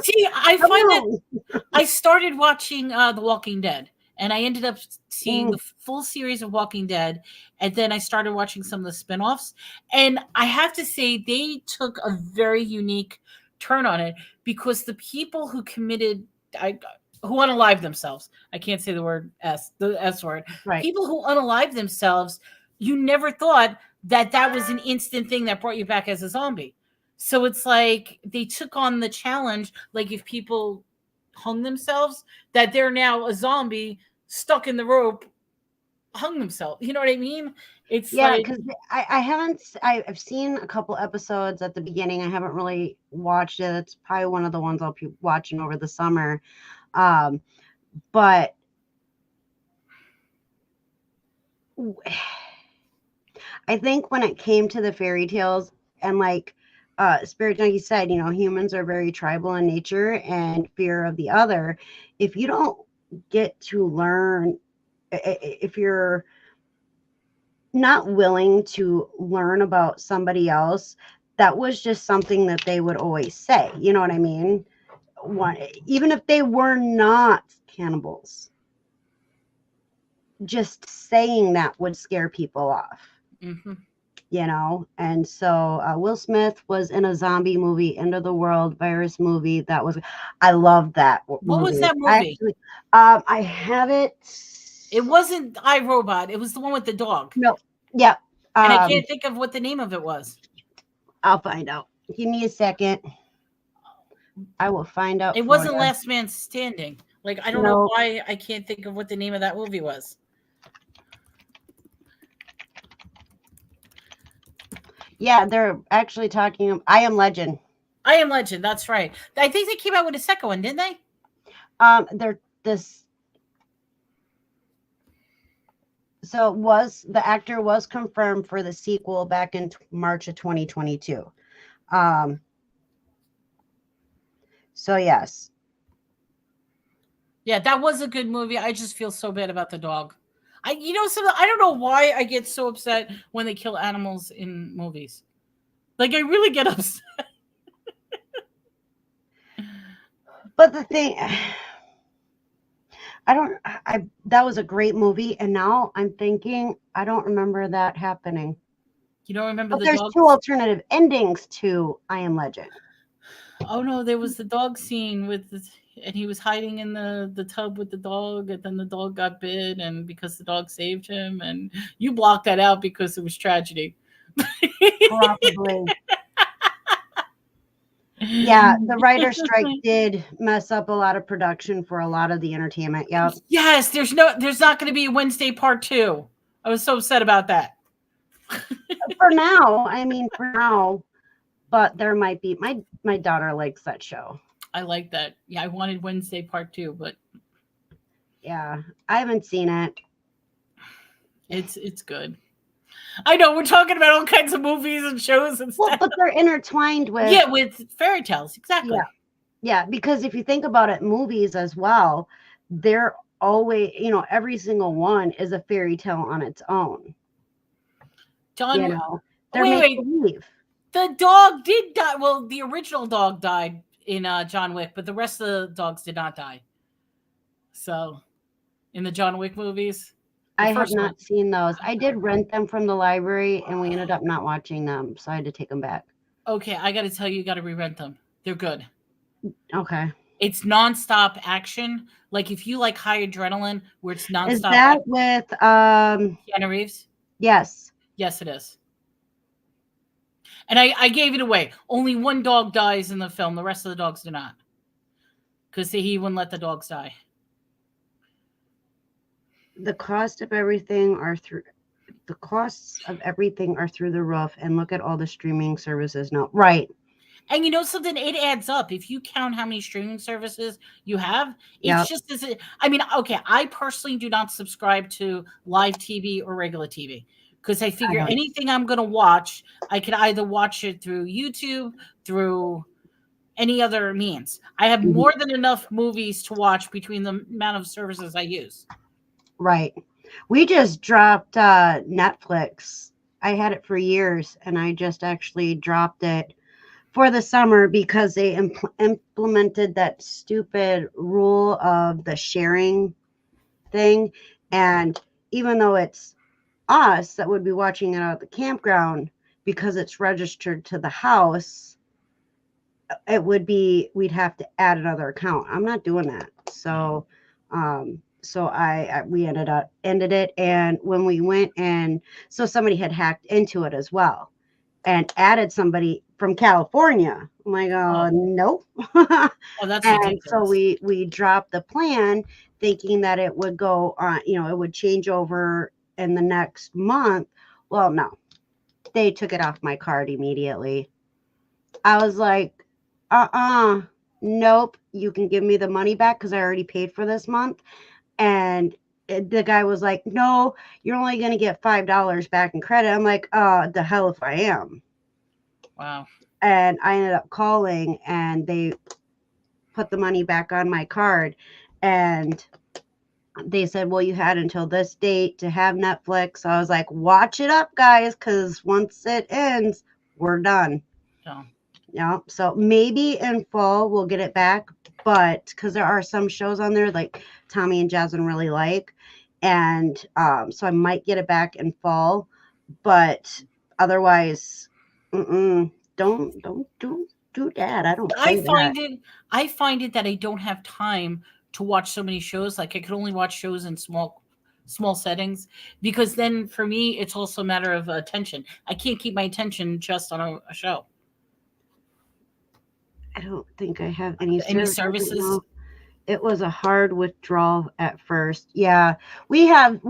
See, I Come find on. that I started watching The Walking Dead, and I ended up seeing the full series of Walking Dead, and then I started watching some of the spin-offs. And I have to say, they took a very unique turn on it, because the people who committed, who unalived themselves, I can't say the S word, Right. people who unalived themselves, you never thought that was an instant thing that brought you back as a zombie. So it's like they took on the challenge, like if people hung themselves, that they're now a zombie stuck in the rope, hung themselves. You know what I mean? It's Yeah, like, because I've seen a couple episodes at the beginning. I haven't really watched it. It's probably one of the ones I'll be watching over the summer. But I think when it came to the fairy tales, and like Spirit Junkie said, humans are very tribal in nature and fear of the other. If you don't get to learn, if you're not willing to learn about somebody else, that was just something that they would always say. You know what I mean? Even if they were not cannibals, just saying that would scare people off. mm-hmm. And so Will Smith was in a zombie movie, End of the World virus movie. I loved that movie. What was that movie? I have it. It wasn't iRobot. It was the one with the dog. No. Yeah. And I can't think of what the name of it was. I'll find out. Give me a second. I will find out. It wasn't Last Man Standing. Like, I don't know why I can't think of what the name of that movie was. Yeah, they're actually talking. I Am Legend. I Am Legend. That's right. I think they came out with a second one, didn't they? So the actor was confirmed for the sequel back in March of 2022. So yes. Yeah, that was a good movie. I just feel so bad about the dog. I don't know why I get so upset when they kill animals in movies. Like, I really get upset. But the thing, that was a great movie, and now I'm thinking I don't remember that happening. You don't remember but there's two alternative endings to I Am Legend. Oh no, there was the dog scene and he was hiding in the tub with the dog, and then the dog got bit, and because the dog saved him, and you blocked that out because it was tragedy. Probably. Yeah, the writer's strike did mess up a lot of production for a lot of the entertainment. Yep. Yes, there's not going to be a Wednesday part 2. I was so upset about that. For now, but there might be. My daughter likes that show. I like that. Yeah, I wanted Wednesday part 2, but yeah, I haven't seen it. It's good. I know we're talking about all kinds of movies and shows and stuff. Well, but they're intertwined with with fairy tales, exactly. Yeah, because if you think about it, movies as well, they're always, every single one is a fairy tale on its own. John, they're make-believe. The dog did die. Well, the original dog died in John Wick, but the rest of the dogs did not die. So, in the John Wick movies, I have not seen those. I did rent them from the library, and we ended up not watching them, so I had to take them back. Okay, I got to tell you got to re-rent them. They're good. Okay. It's nonstop action. Like if you like high adrenaline, where it's nonstop. Is that action. With Keanu Reeves? Yes. Yes, it is. And I gave it away. Only one dog dies in the film. The rest of the dogs do not. Because he wouldn't let the dogs die. The costs of everything are through the roof, and look at all the streaming services now. Right. And you know something? It adds up. If you count how many streaming services you have, it's Yep. just as I mean, okay, I personally do not subscribe to live TV or regular TV because I figure don't- anything I'm going to watch, I can either watch it through YouTube, through any other means. I have Mhm. more than enough movies to watch between the amount of services I use. Right. We just dropped Netflix. I had it for years, and I just actually dropped it for the summer because they implemented that stupid rule of the sharing thing. And even though it's us that would be watching it out at the campground, because it's registered to the house, it would be, we'd have to add another account. I'm not doing that. So, we ended it. And when we went, and so somebody had hacked into it as well and added somebody from California. I'm like, Oh. nope. Oh, that's And ridiculous. so we dropped the plan thinking that it would go on, it would change over in the next month. Well, no, they took it off my card immediately. I was like, nope, you can give me the money back because I already paid for this month. And the guy was like, no, you're only going to get $5 back in credit. I'm like, the hell if I am. Wow. And I ended up calling, and they put the money back on my card. And they said, well, you had until this date to have Netflix. I was like, watch it up, guys, because once it ends, we're done. Oh. Yeah. So maybe in fall we'll get it back, but because there are some shows on there like Tommy and Jasmine really like, and so I might get it back in fall, but otherwise, don't do that. I don't play that. I find it that I don't have time to watch so many shows. Like I could only watch shows in small settings, because then for me it's also a matter of attention. I can't keep my attention just on a show. I don't think I have any services. No. It was a hard withdrawal at first. Yeah, we have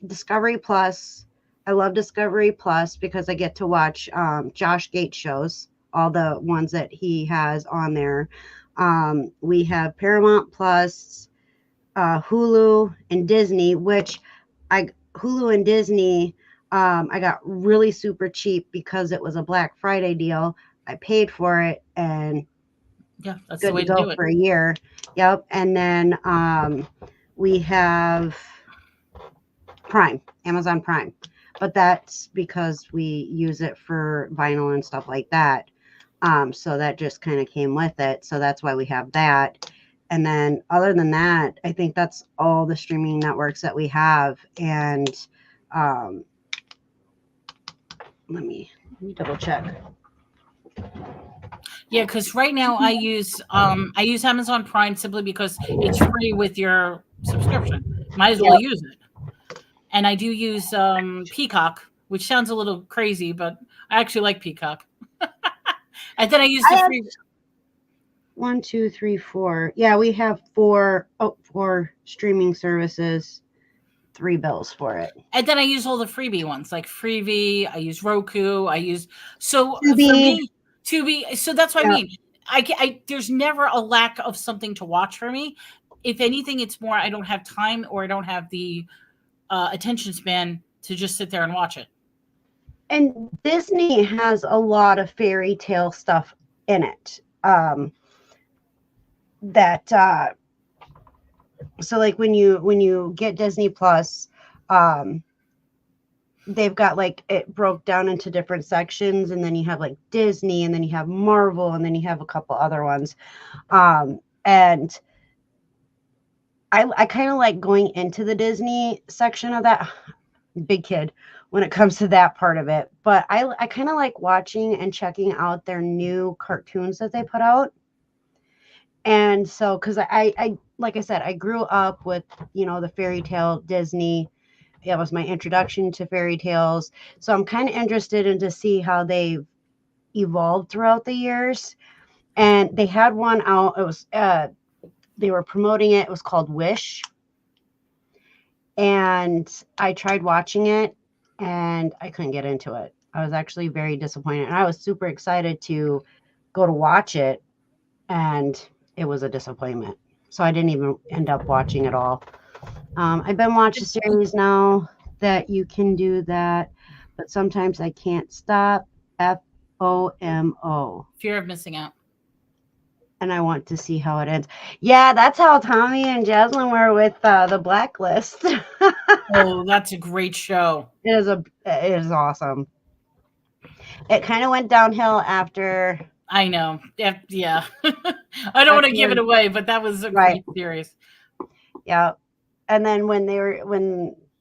Discovery Plus. I love Discovery Plus because I get to watch Josh Gates shows, all the ones that he has on there. We have Paramount Plus, Hulu, and Disney, which Hulu and Disney I got really super cheap because it was a Black Friday deal. I paid for it, and yeah, that's good the way to to go do it. for a year. Yep. And then we have Prime, Amazon Prime, but that's because we use it for vinyl and stuff like that. So that just kind of came with it. So that's why we have that. And then other than that, I think that's all the streaming networks that we have. And let me double check. Yeah, because right now I use Amazon Prime simply because it's free with your subscription. Might as well use it. And I do use Peacock, which sounds a little crazy, but I actually like Peacock. And then I use the free. 1, 2, 3, 4. Yeah, we have four streaming services, 3 bills for it. And then I use all the freebie ones like Freevee. I use Roku. I use for Tubi. me Tubi. So that's what I mean. I there's never a lack of something to watch for me. If anything, it's more I don't have time or I don't have the attention span to just sit there and watch it. And Disney has a lot of fairy tale stuff in it. So like when you get Disney Plus, they've got like it broke down into different sections, and then you have like Disney, and then you have Marvel, and then you have a couple other ones. And I kind of like going into the Disney section of that. Big kid when it comes to that part of it, but I kind of like watching and checking out their new cartoons that they put out. And so because I like I said, I grew up with the fairy tale Disney. It was my introduction to fairy tales, so I'm kind of interested in to see how they've evolved throughout the years. And they had one out. It was they were promoting it. It was called Wish. And I tried watching it, and I couldn't get into it. I was actually very disappointed, and I was super excited to go to watch it, and it was a disappointment. So I didn't even end up watching it all. I've been watching a series now that you can do that, but sometimes I can't stop. FOMO. Fear of missing out. And I want to see how it ends. Yeah, that's how Tommy and Jasmine were with the Blacklist. Oh, that's a great show. It is awesome. It kind of went downhill after. I know. Yeah. I don't want to give it away, but that was a great series. Yeah. And then when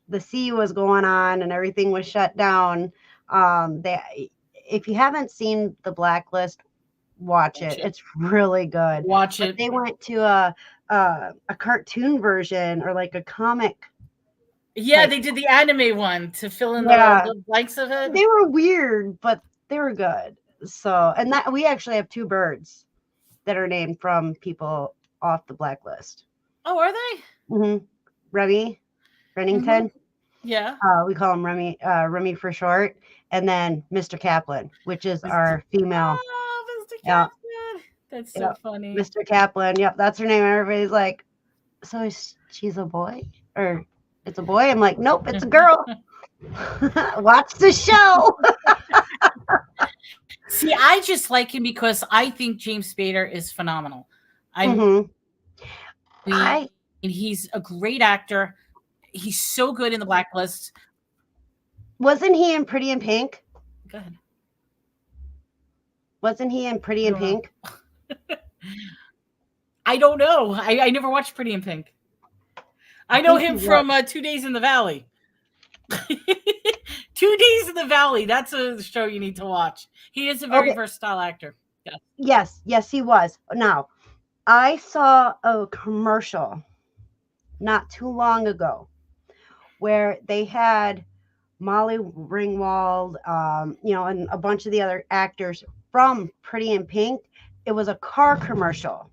the sea was going on and everything was shut down, if you haven't seen The Blacklist, watch it. It's really good. Watch it. They went to a cartoon version or like a comic. Yeah, they did the anime one to fill in the blanks of it. They were weird, but they were good. So, and that we actually have 2 birds that are named from people off the Blacklist. Oh, are they? Mm-hmm. Remington. Mm-hmm. Yeah. We call him Remy for short. And then Mr. Kaplan, which is our female. Oh, Mr. Kaplan. That's so funny. Mr. Kaplan. Yep, that's her name. Everybody's like, so she's a boy? Or it's a boy? I'm like, nope, it's a girl. Watch the show. See, I just like him because I think James Spader is phenomenal. He's a great actor. He's so good in The Blacklist. Wasn't he in Pretty in Pink? Go ahead. Wasn't he in Pretty in Pink? I don't know. I never watched Pretty in Pink. I know him from 2 Days in the Valley. 2 Days in the Valley. That's a show you need to watch. He is a very versatile actor. Yeah. Yes, he was. Now, I saw a commercial not too long ago where they had Molly Ringwald, and a bunch of the other actors from Pretty in Pink. It was a car commercial.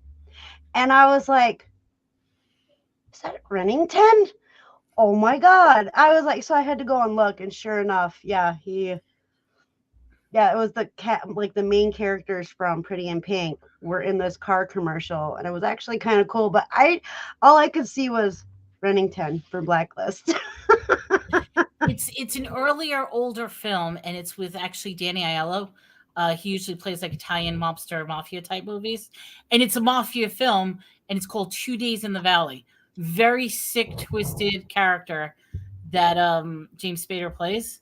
And I was like, is that Remington? Oh my God. I was like, so I had to go and look, and sure enough, it was the main characters from Pretty in Pink were in this car commercial, and it was actually kind of cool, but all I could see was Remington for Blacklist. It's an older film, and it's with actually Danny Aiello. He usually plays like Italian mobster mafia type movies, and it's a mafia film, and it's called 2 Days in the Valley. Very sick, twisted character that James Spader plays.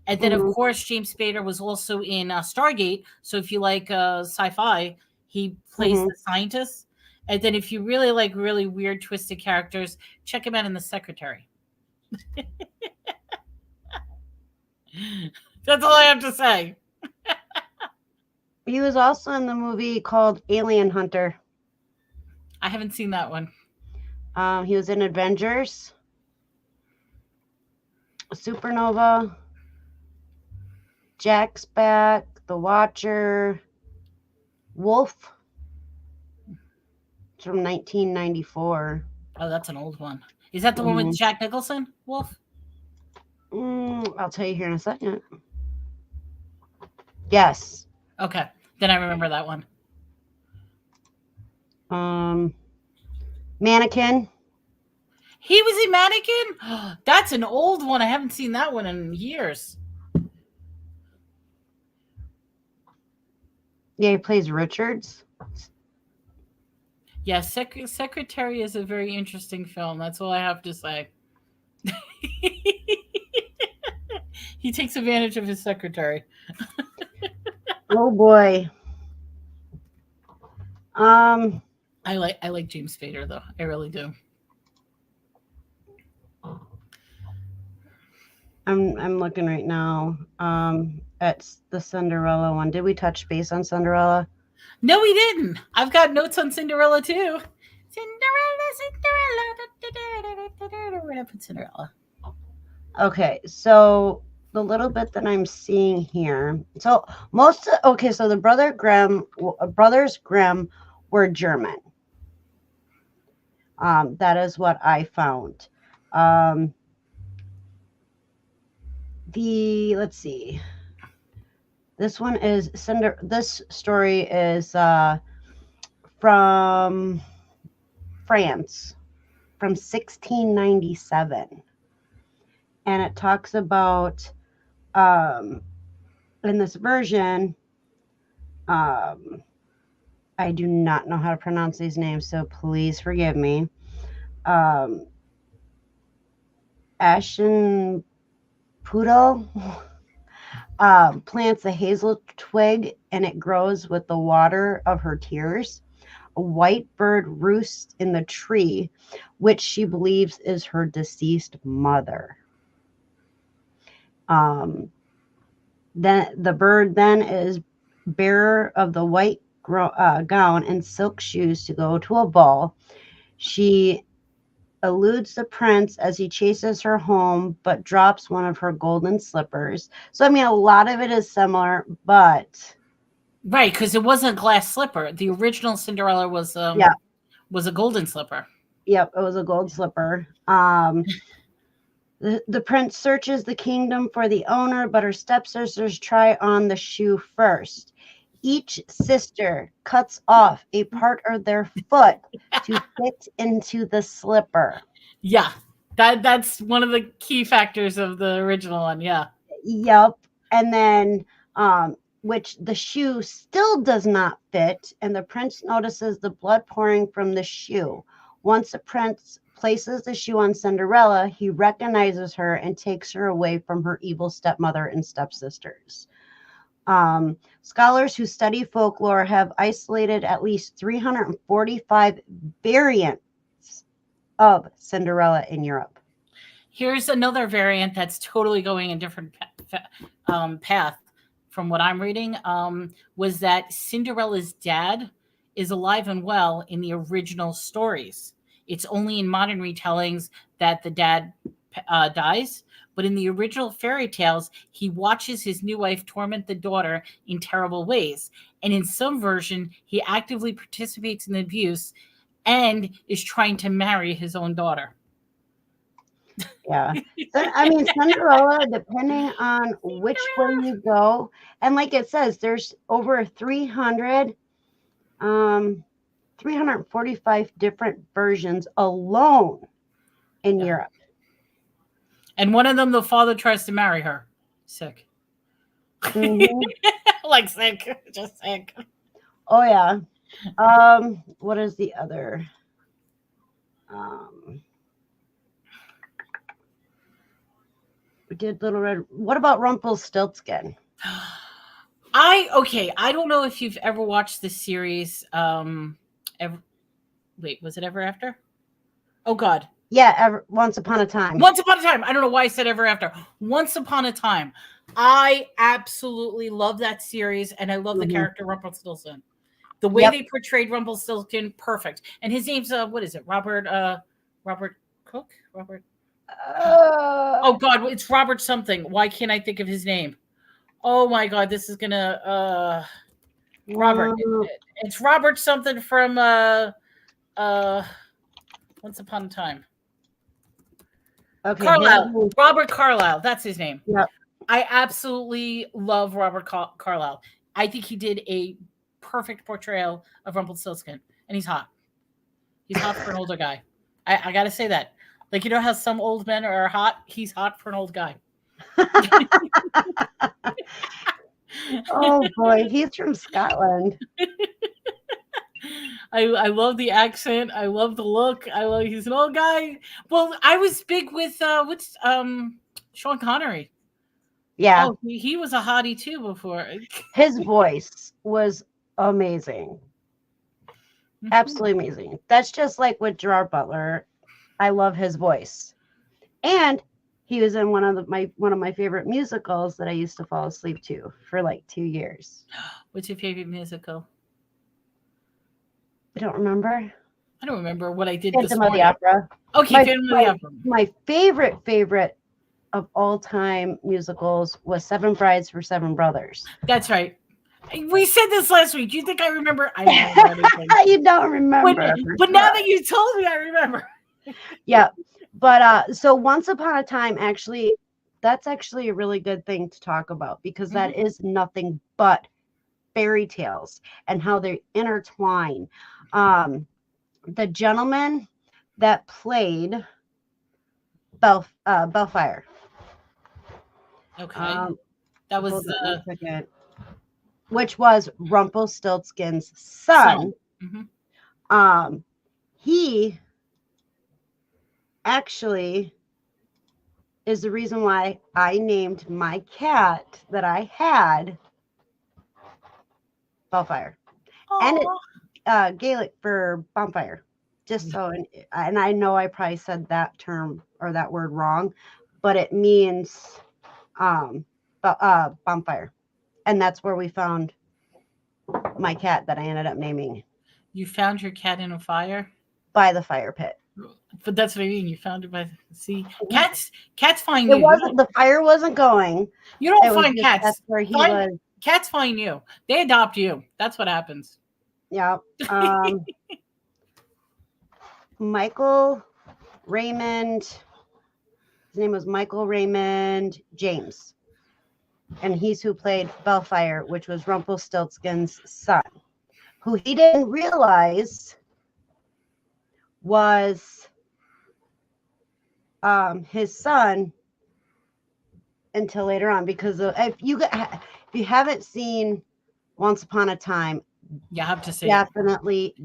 And then, of course, James Spader was also in Stargate. So if you like sci-fi, he plays the scientist. And then if you really like really weird, twisted characters, check him out in The Secretary. That's all I have to say. He was also in the movie called Alien Hunter. I haven't seen that one. He was in Avengers, Supernova, Jack's Back, The Watcher, Wolf. It's from 1994. Oh, that's an old one. Is that the one with Jack Nicholson, Wolf? I'll tell you here in a second. Yes. Okay. Then I remember that one. Mannequin. He was in Mannequin? That's an old one. I haven't seen that one in years. Yeah, he plays Richards. Yeah, Secretary is a very interesting film. That's all I have to say. He takes advantage of his secretary. Oh boy. I like James Spader though. I really do. I'm looking right now at the Cinderella one. Did we touch base on Cinderella? No, we didn't. I've got notes on Cinderella too. Cinderella. We're gonna put Cinderella. Okay, so the little bit that I'm seeing here. So so the brothers Grimm were German. That is what I found. Let's see. This one is This story is from France, from 1697, and it talks about in this version. I do not know how to pronounce these names, so please forgive me. Ashen Poodle plants a hazel twig, and it grows with the water of her tears. A white bird roosts in the tree, which she believes is her deceased mother. Then the bird then is bearer of the white gown and silk shoes to go to a ball. She eludes the prince as he chases her home, but drops one of her golden slippers. So, I mean, a lot of it is similar, but... Right, because it wasn't a glass slipper. The original Cinderella was a golden slipper. Yep, it was a gold slipper. The prince searches the kingdom for the owner, but her stepsisters try on the shoe first. Each sister cuts off a part of their foot to fit into the slipper. Yeah, that's one of the key factors of the original one. Yeah. Yep. And then, which the shoe still does not fit, and the prince notices the blood pouring from the shoe. Once the prince places the shoe on Cinderella, he recognizes her and takes her away from her evil stepmother and stepsisters. Scholars who study folklore have isolated at least 345 variants of Cinderella in Europe. Here's another variant that's totally going a different path from what I'm reading, was that Cinderella's dad is alive and well in the original stories. It's only in modern retellings that the dad dies. But in the original fairy tales, he watches his new wife torment the daughter in terrible ways. And in some version, he actively participates in the abuse and is trying to marry his own daughter. Yeah. I mean, Cinderella, depending on which way you go, and like it says, there's over 345 different versions alone in Europe. And one of them, the father tries to marry her. Sick. Mm-hmm. Like sick. Just sick. Oh, yeah. What is the other? We did Little Red. What about Rumpelstiltskin? I don't know if you've ever watched this series. Was it Ever After? Oh, God. Yeah, Once Upon a Time. Once Upon a Time. I don't know why I said Ever After. Once Upon a Time. I absolutely love that series, and I love the character Rumpelstiltskin. The way they portrayed Rumpelstiltskin, perfect. And his name's what is it? Robert Cook? Robert. Oh God, it's Robert something. Why can't I think of his name? Oh my God, this is gonna Robert. It's Robert something from Once Upon a Time. Okay, Carlisle. Robert Carlisle. That's his name. Yep. I absolutely love Robert Carlisle. I think he did a perfect portrayal of Rumpelstiltskin, and he's hot. He's hot for an older guy. I got to say that. Like, you know how some old men are hot? He's hot for an old guy. Oh, boy. He's from Scotland. I love the accent. I love the look. He's an old guy. Well, I was big with Sean Connery. Yeah. Oh, he was a hottie too before. His voice was amazing. Absolutely amazing. That's just like with Gerard Butler. I love his voice. And he was in one of my favorite musicals that I used to fall asleep to for like 2 years. What's your favorite musical? I don't remember. I don't remember what I did. Phantom of the Opera. Okay, Phantom of the Opera. My favorite of all time musicals was Seven Brides for Seven Brothers. That's right. We said this last week. Do you think I remember? I don't remember anything. You don't remember. But now that you told me, I remember. Yeah. But so Once Upon a Time actually that's actually a really good thing to talk about, because that is nothing but fairy tales and how they intertwine. The gentleman that played Bellfire. Okay. That was Hold on a second. Which was Rumpelstiltskin's son. He actually is the reason why I named my cat that I had Bellfire. And it's Gaelic for bonfire. Just so, and I know I probably said that term or that word wrong, but it means bonfire. And that's where we found my cat that I ended up naming. You found your cat in a fire? By the fire pit. But that's what I mean. You found it by the sea. Cats find you. It wasn't, the fire wasn't going. You don't find cats. That's where he was. Cats find you. They adopt you. That's what happens. Yeah. Michael Raymond. His name was Michael Raymond James. And he's who played Bellfire, which was Rumpelstiltskin's son, who he didn't realize was his son until later on. Because if you haven't seen Once Upon a Time, you have to say definitely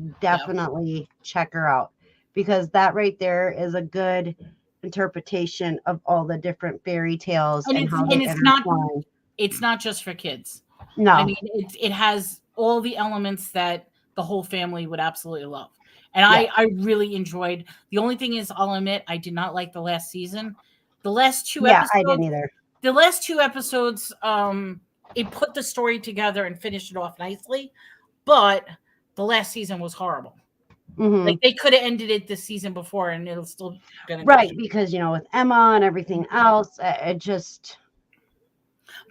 check her out, because that right there is a good interpretation of all the different fairy tales and how they intertwine. It's not just for kids. No, I mean it has all the elements that the whole family would absolutely love. And I really enjoyed. The only thing is, I'll admit, I did not like the last season. The last two episodes. I didn't either. The last two episodes, it put the story together and finished it off nicely. But the last season was horrible. Like they could have ended it this season before, and it'll still been right, because with Emma and everything else, it just.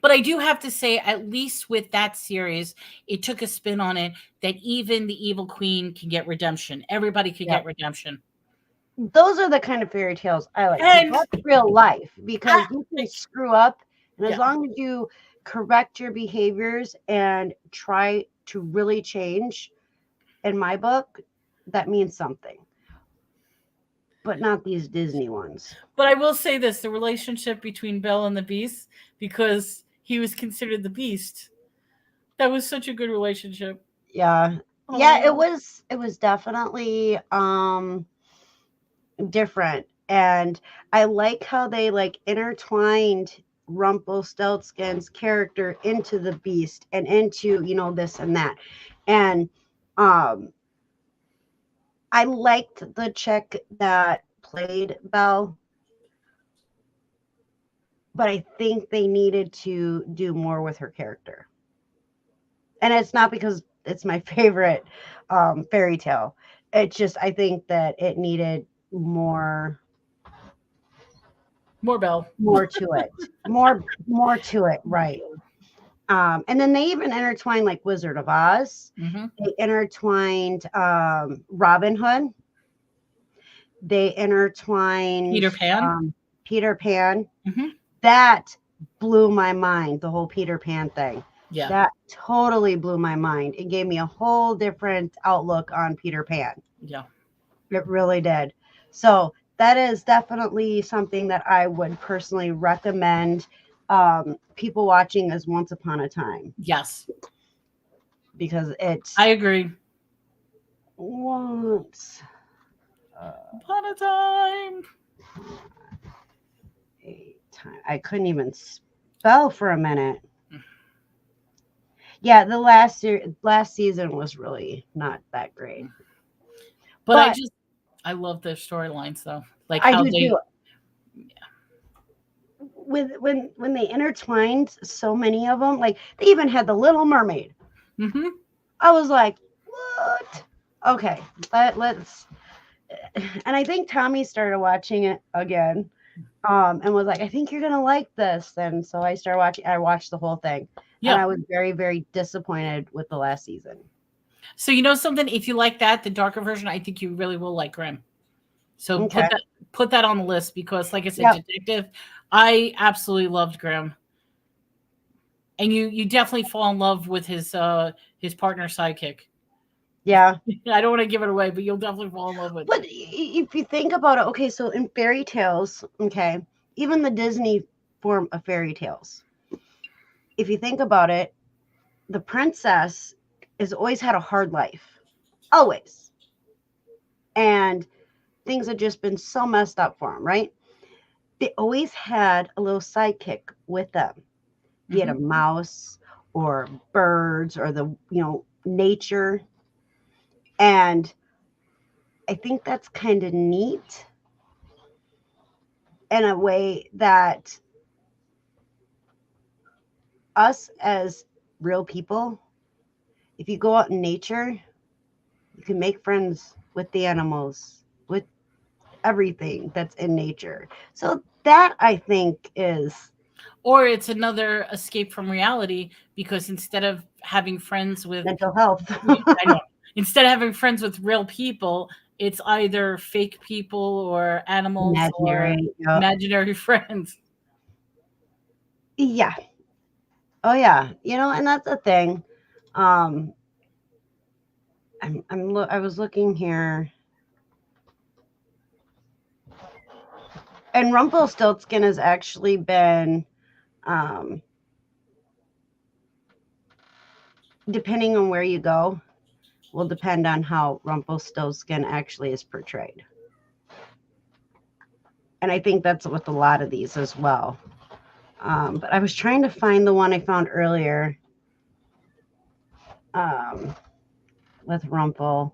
But I do have to say, at least with that series, it took a spin on it that even the evil queen can get redemption. Everybody can get redemption. Those are the kind of fairy tales I like. And that's real life, because you can screw up, and as long as you correct your behaviors and try to really change, in my book, that means something. But not these Disney ones. But I will say this, the relationship between Belle and the Beast, because he was considered the Beast, that was such a good relationship. Yeah. Oh. Yeah, it was definitely different. And I like how they intertwined Rumpelstiltskin's character into the Beast and into, this and that. And I liked the chick that played Belle, but I think they needed to do more with her character. And it's not because it's my favorite fairy tale. It's just, I think that it needed more Belle, more to it, more to it. Right. And then they even intertwined like Wizard of Oz. They intertwined Robin Hood. They intertwined Peter Pan. That blew my mind, the whole Peter Pan thing. Yeah. That totally blew my mind. It gave me a whole different outlook on Peter Pan. Yeah. It really did. So that is definitely something that I would personally recommend people watching as Once Upon a Time. Yes. Because I agree. Once upon a time. I couldn't even spell for a minute. Yeah, the last season was really not that great. But I love their storylines though. Like how they do. When they intertwined so many of them, like they even had the Little Mermaid. I was like, what? Okay, let's. And I think Tommy started watching it again, and was like, I think you're gonna like this. And so I started watching. I watched the whole thing, and I was very, very disappointed with the last season. So you know something? If you like that, the darker version, I think you really will like Grimm. So put that on the list, because, like I said, detective. I absolutely loved Grimm. And you definitely fall in love with his partner sidekick. Yeah. I don't want to give it away, but you'll definitely fall in love with But it. if you think about it, okay, so in fairy tales, okay, even the Disney form of fairy tales, if you think about it, the princess has always had a hard life. Always. And things have just been so messed up for them, right? They always had a little sidekick with them, be it a mouse or birds or the, nature. And I think that's kind of neat in a way that us as real people, if you go out in nature, you can make friends with the animals, with everything that's in nature. So that I think is Or it's another escape from reality because instead of having friends with mental health. I know, instead of having friends with real people, it's either fake people or animals or Imaginary. Yep. imaginary friends. Yeah. Oh yeah. And that's the thing. Um I was looking here. And Rumpelstiltskin has actually been depending on where you go, will depend on how Rumpelstiltskin actually is portrayed. And I think that's with a lot of these as well. But I was trying to find the one I found earlier with Rumpel.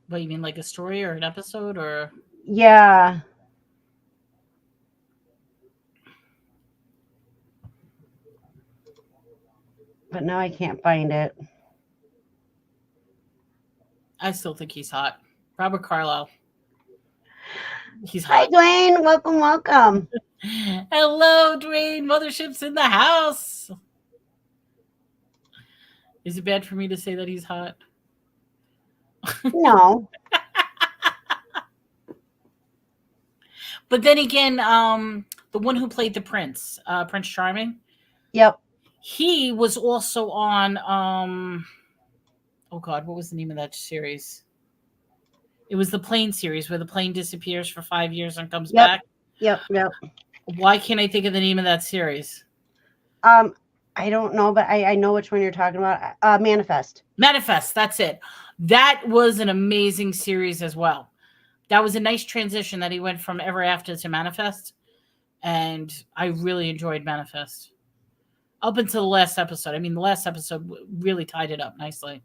What you mean, like a story or an episode or? Yeah. But now I can't find it. I still think he's hot. Robert Carlyle. He's Hi, hot. Dwayne. Welcome, welcome. Hello, Dwayne. Mothership's in the house. Is it bad for me to say that he's hot? No. But then again, the one who played the prince, Prince Charming. Yep. He was also on oh God, what was the name of that series? It was the plane series where the plane disappears for 5 years and comes back. Yep. Why can't I think of the name of that series? I don't know, but I know which one you're talking about. Manifest. Manifest, that's it. That was an amazing series as well. That was a nice transition that he went from Ever After to Manifest. And I really enjoyed Manifest. Up until the last episode. I mean, the last episode really tied it up nicely.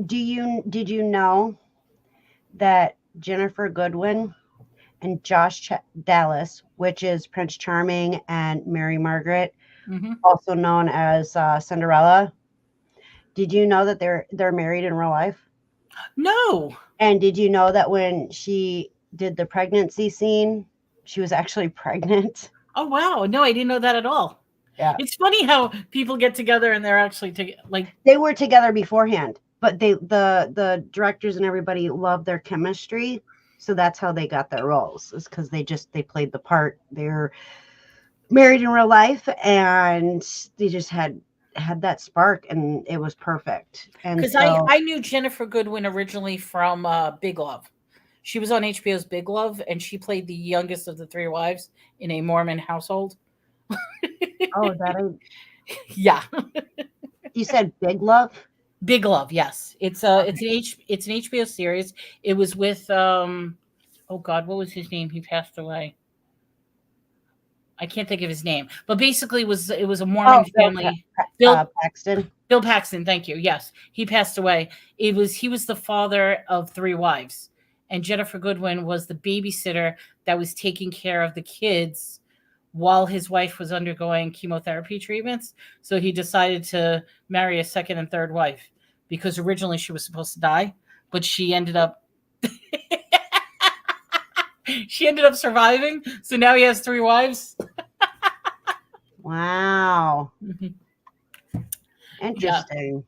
Did you know that Jennifer Goodwin and Josh Dallas, which is Prince Charming and Mary Margaret, also known as Cinderella, did you know that they're married in real life? No. And did you know that when she did the pregnancy scene, she was actually pregnant? Oh wow! No, I didn't know that at all. Yeah, it's funny how people get together and they're actually like they were together beforehand, but the directors and everybody loved their chemistry, so that's how they got their roles. Is because they played the part. They're married in real life, and they just had that spark, and it was perfect. And because I knew Jennifer Goodwin originally from Big Love. She was on HBO's Big Love, and she played the youngest of the three wives in a Mormon household. Oh, that yeah. You said Big Love? Big Love, yes. It's an HBO series. It was with oh God, what was his name? He passed away. I can't think of his name, but basically it was a Mormon family. Bill Paxton. Bill Paxton, thank you. Yes, he passed away. He was the father of three wives, and Jennifer Goodwin was the babysitter that was taking care of the kids while his wife was undergoing chemotherapy treatments. So he decided to marry a second and third wife because originally she was supposed to die, but she ended up surviving. So now he has three wives. Wow. Interesting.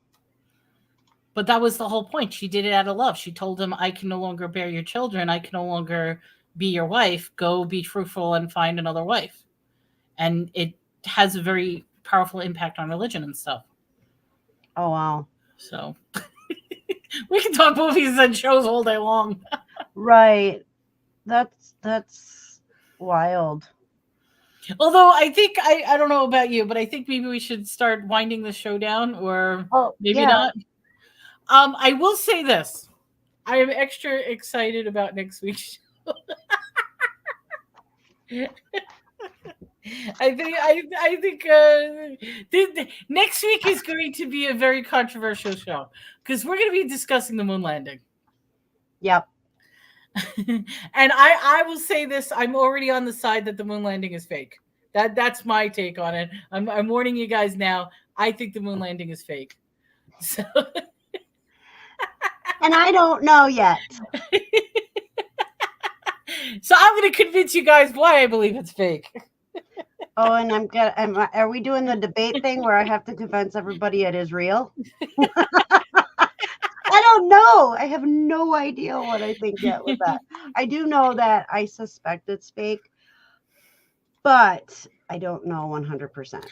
But that was the whole point. She did it out of love. She told him, I can no longer bear your children. I can no longer be your wife. Go be fruitful and find another wife. And it has a very powerful impact on religion and stuff. Oh, wow. So we can talk movies and shows all day long. Right. That's wild. Although I think, I don't know about you, but I think maybe we should start winding the show down, or maybe not. I will say this. I am extra excited about next week's show. I think next week is going to be a very controversial show because we're going to be discussing the moon landing. Yep. And I will say this: I'm already on the side that the moon landing is fake. That's my take on it. I'm warning you guys now. I think the moon landing is fake. So. And I don't know yet. So I'm going to convince you guys why I believe it's fake. Oh, and are we doing the debate thing where I have to convince everybody it is real? I don't know. I have no idea what I think yet with that. I do know that I suspect it's fake, but I don't know 100%.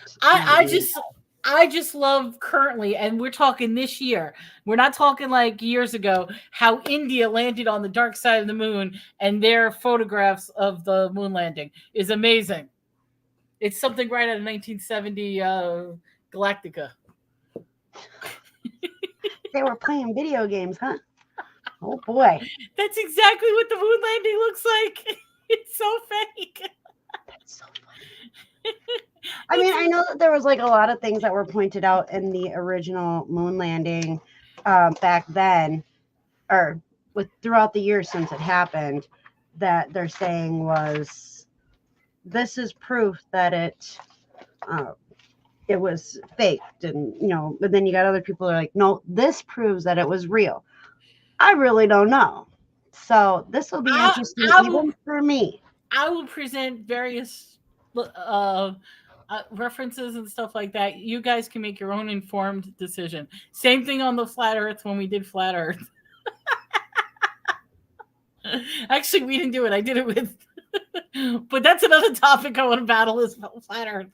I just love currently, and we're talking this year. We're not talking like years ago, how India landed on the dark side of the moon and their photographs of the moon landing is amazing. It's something right out of 1970 Galactica. They were playing video games, huh? Oh, boy. That's exactly what the moon landing looks like. It's so fake. That's so funny. I mean, I know that there was like a lot of things that were pointed out in the original moon landing back then, or throughout the years since it happened, that they're saying was, this is proof that it was faked, and but then you got other people that are like, no, this proves that it was real. I really don't know. So this will be interesting even for me. I will present various references and stuff like that. You guys can make your own informed decision. Same thing on the flat Earth when we did flat Earth. Actually, we didn't do it. I did it with, but that's another topic I want to battle is flat Earth.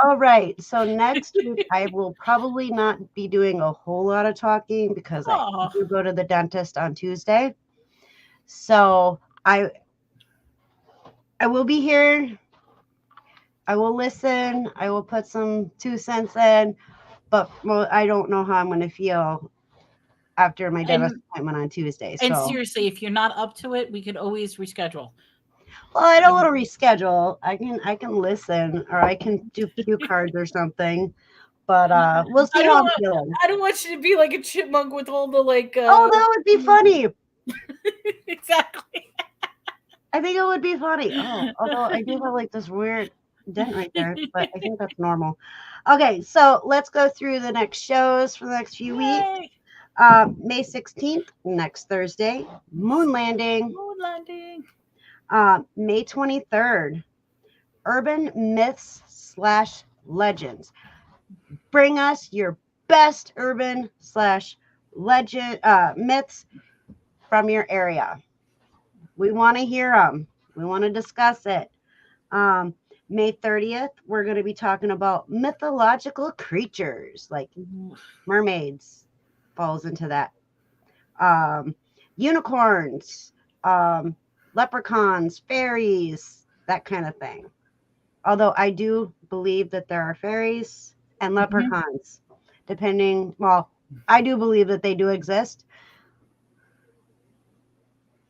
All right. So next week, I will probably not be doing a whole lot of talking because I do go to the dentist on Tuesday. So I will be here. I will listen. I will put some 2 cents in, but I don't know how I'm going to feel after my dentist appointment on Tuesday. And seriously, if you're not up to it, we could always reschedule. Well, I don't want to reschedule. I can listen, or I can do cue cards or something. But we'll see how I'm feeling. I don't want you to be like a chipmunk with all the like. Oh, that would be funny. Exactly. I think it would be funny. Oh, although I do have like this weird dent right there, but I think that's normal. Okay, so let's go through the next shows for the next few weeks. May 16th, next Thursday, moon landing. Moon landing. May 23rd, urban myths / legends. Bring us your best urban / legend myths from your area. We want to hear them. We want to discuss it. May 30th, we're going to be talking about mythological creatures like mermaids, falls into that. Unicorns, leprechauns, fairies, that kind of thing. Although I do believe that there are fairies and leprechauns, I do believe that they do exist.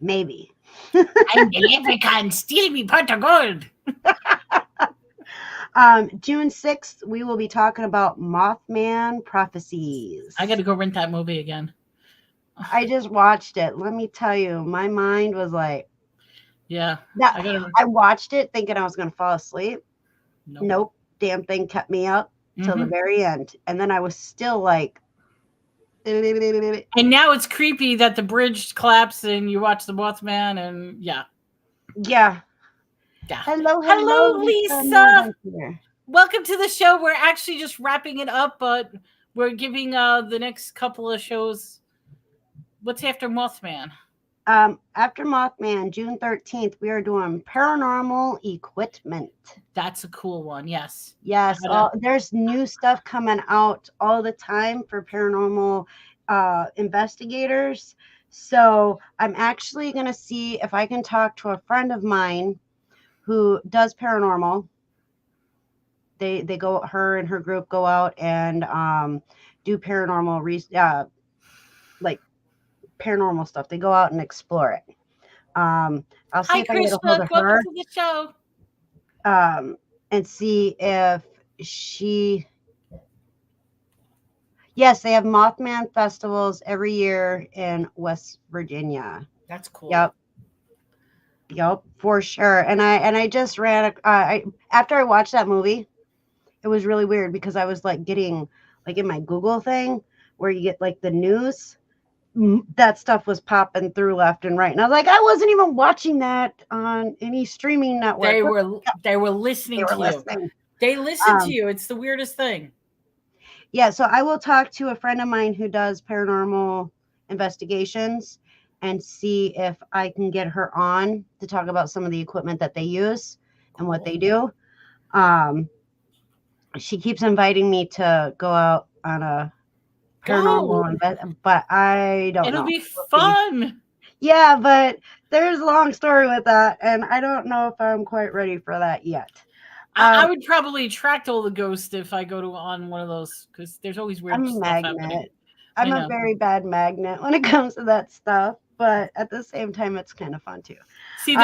Maybe. And the leprechaun steal me pot of gold. June 6th, we will be talking about Mothman prophecies. I got to go rent that movie again. I just watched it. Let me tell you, my mind was like, yeah. I watched it thinking I was going to fall asleep. Nope. Damn thing kept me up till the very end. And then I was still like. And now it's creepy that the bridge collapsed and you watch the Mothman and yeah. Yeah. Hello, Lisa. welcome to the show. We're actually just wrapping it up, but we're giving the next couple of shows. What's after Mothman? After Mothman, June 13th, we are doing paranormal equipment. That's a cool one. Yes. Yes. There's new stuff coming out all the time for paranormal investigators. So I'm actually going to see if I can talk to a friend of mine who does paranormal. Her and her group go out and do paranormal like paranormal stuff. They go out and explore it. I'll see if I can get a hold of her. Welcome to the show. And see if she. Yes, they have Mothman festivals every year in West Virginia. That's cool. Yep, for sure. And I just ran. After I watched that movie, it was really weird because I was like getting like in my Google thing where you get like the news. That stuff was popping through left and right, and I was like, I wasn't even watching that on any streaming network. They were listening to you. They listen to you. It's the weirdest thing. Yeah, so I will talk to a friend of mine who does paranormal investigations and see if I can get her on to talk about some of the equipment that they use and what they do. She keeps inviting me to go out on a paranormal, but I don't know. It'll be fun. Yeah, but there's a long story with that, and I don't know if I'm quite ready for that yet. I would probably attract all the ghosts if I go on one of those because there's always weird stuff happening. I'm a very bad magnet when it comes to that stuff, but at the same time, it's kind of fun too. See,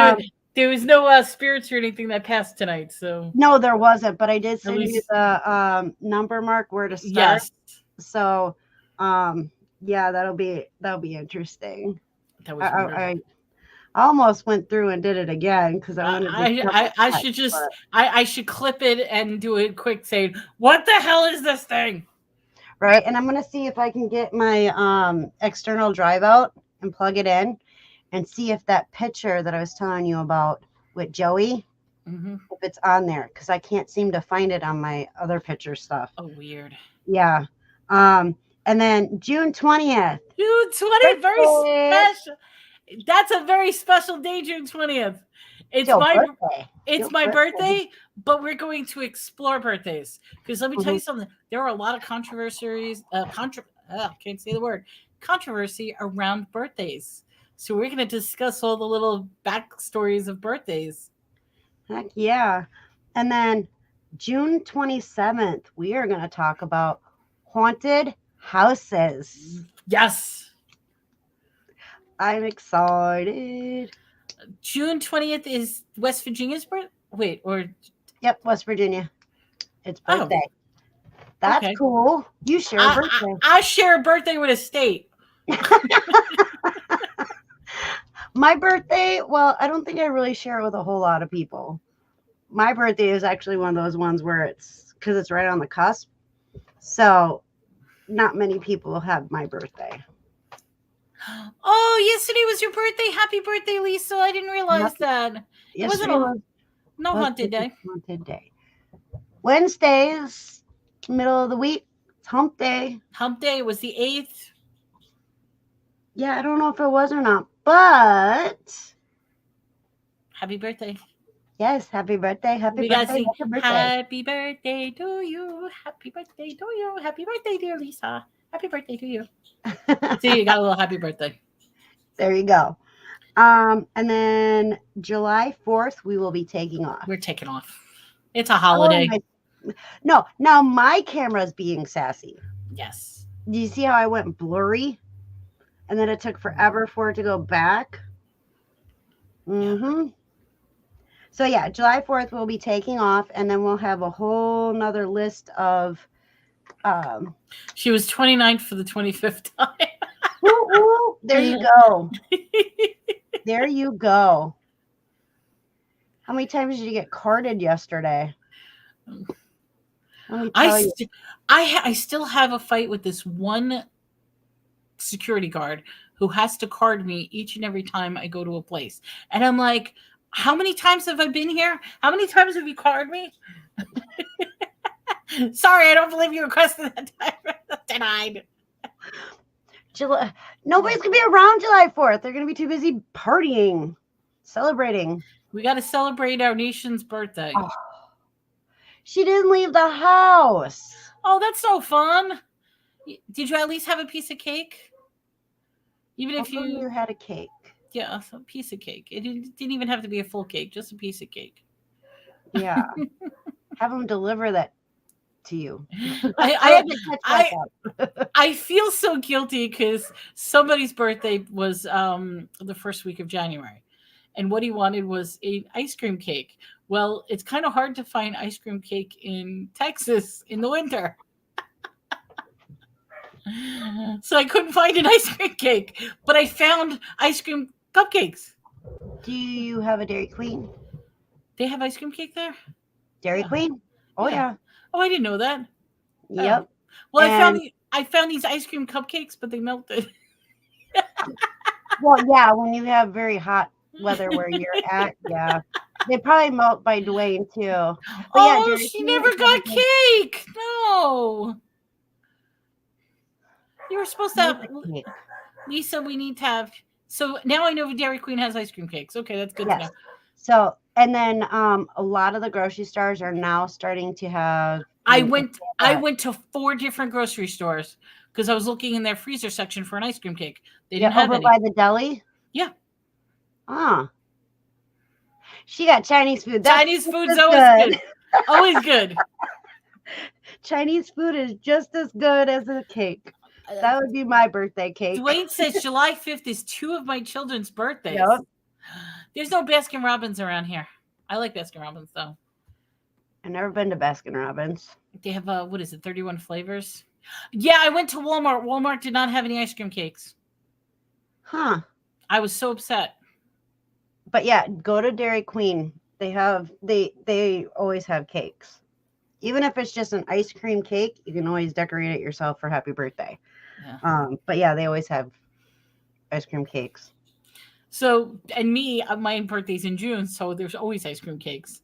there was no spirits or anything that passed tonight, so no, there wasn't. But I did send you the number, Mark, where to start. Yes. So, yeah, that'll be interesting. That was weird. I almost went through and did it again because I should clip it and do it quick saying, what the hell is this thing? Right. And I'm going to see if I can get my external drive out and plug it in and see if that picture that I was telling you about with Joey, if it's on there, because I can't seem to find it on my other picture stuff. Oh, weird. Yeah. And then June 20th. June 20th, very special. That's a very special day, June 20th. It's my birthday, but we're going to explore birthdays. Because let me tell you something. There are a lot of controversies. Can't say the word. Controversy around birthdays. So we're going to discuss all the little backstories of birthdays. Heck yeah. And then June 27th, we are going to talk about haunted houses. Yes. I'm excited. June 20th is West Virginia's birthday? Yep, West Virginia. It's birthday. That's cool. You share a birthday. I share a birthday with a state. My birthday, well, I don't think I really share it with a whole lot of people. My birthday is actually one of those ones where because it's right on the cusp. So not many people have my birthday. Oh, yesterday was your birthday. Happy birthday, Lisa. I didn't realize that. It wasn't no haunted day. Haunted day. Wednesdays, middle of the week, it's hump day. Hump day was the 8th. Yeah, I don't know if it was or not, but happy birthday. Yes, happy birthday. Happy birthday. Happy birthday to you. Happy birthday to you. Happy birthday, dear Lisa. Happy birthday to you. See, you got a little happy birthday. There you go. And then July 4th, we will be taking off. We're taking off. It's a holiday. No, now my camera's being sassy. Yes. Do you see how I went blurry? And then it took forever for it to go back. Mm-hmm. So yeah, July 4th, we'll be taking off, and then we'll have a whole nother list of she was 29th for the 25th time. There you go. There you go. How many times did you get carded yesterday? I still have a fight with this one security guard who has to card me each and every time I go to a place. And I'm like, how many times have I been here? How many times have you carded me? Sorry, I don't believe you requested that time. Denied. July. Nobody's gonna be around July 4th. They're gonna be too busy partying, celebrating. We got to celebrate our nation's birthday. Oh. She didn't leave the house. Oh, that's so fun. Did you at least have a piece of cake? Even if you had a cake. Yeah, a piece of cake. It didn't even have to be a full cake, just a piece of cake. Yeah. Have them deliver that to you. I feel so guilty because somebody's birthday was the first week of January. And what he wanted was an ice cream cake. Well, it's kind of hard to find ice cream cake in Texas in the winter. So I couldn't find an ice cream cake, but I found ice cream cupcakes. Do you have a Dairy Queen? They have ice cream cake there? Dairy Queen? Oh, yeah. Oh, I didn't know that. Yep. Well, I found these ice cream cupcakes, but they melted. Well, yeah, when you have very hot weather where you're at, yeah. They probably melt by Dwayne, too. But she never got cake. No. You were supposed to have... Lisa, we need to have... So now I know Dairy Queen has ice cream cakes. Okay, that's good to know. So, and then a lot of the grocery stores are now starting to have... I went to 4 different grocery stores because I was looking in their freezer section for an ice cream cake. They didn't have any. Over by the deli? Yeah. Ah. She got Chinese food. Chinese food's always good. Always good. Chinese food is just as good as a cake. That would be my birthday cake. Dwayne says July 5th is 2 of my children's birthdays. Yep. There's no Baskin Robbins around here. I like Baskin Robbins, though. I've never been to Baskin Robbins. They have, 31 flavors? Yeah, I went to Walmart. Walmart did not have any ice cream cakes. Huh. I was so upset. But yeah, go to Dairy Queen. They always have cakes. Even if it's just an ice cream cake, you can always decorate it yourself for happy birthday. Yeah. But yeah, they always have ice cream cakes. So, and me, my birthday's in June, so there's always ice cream cakes.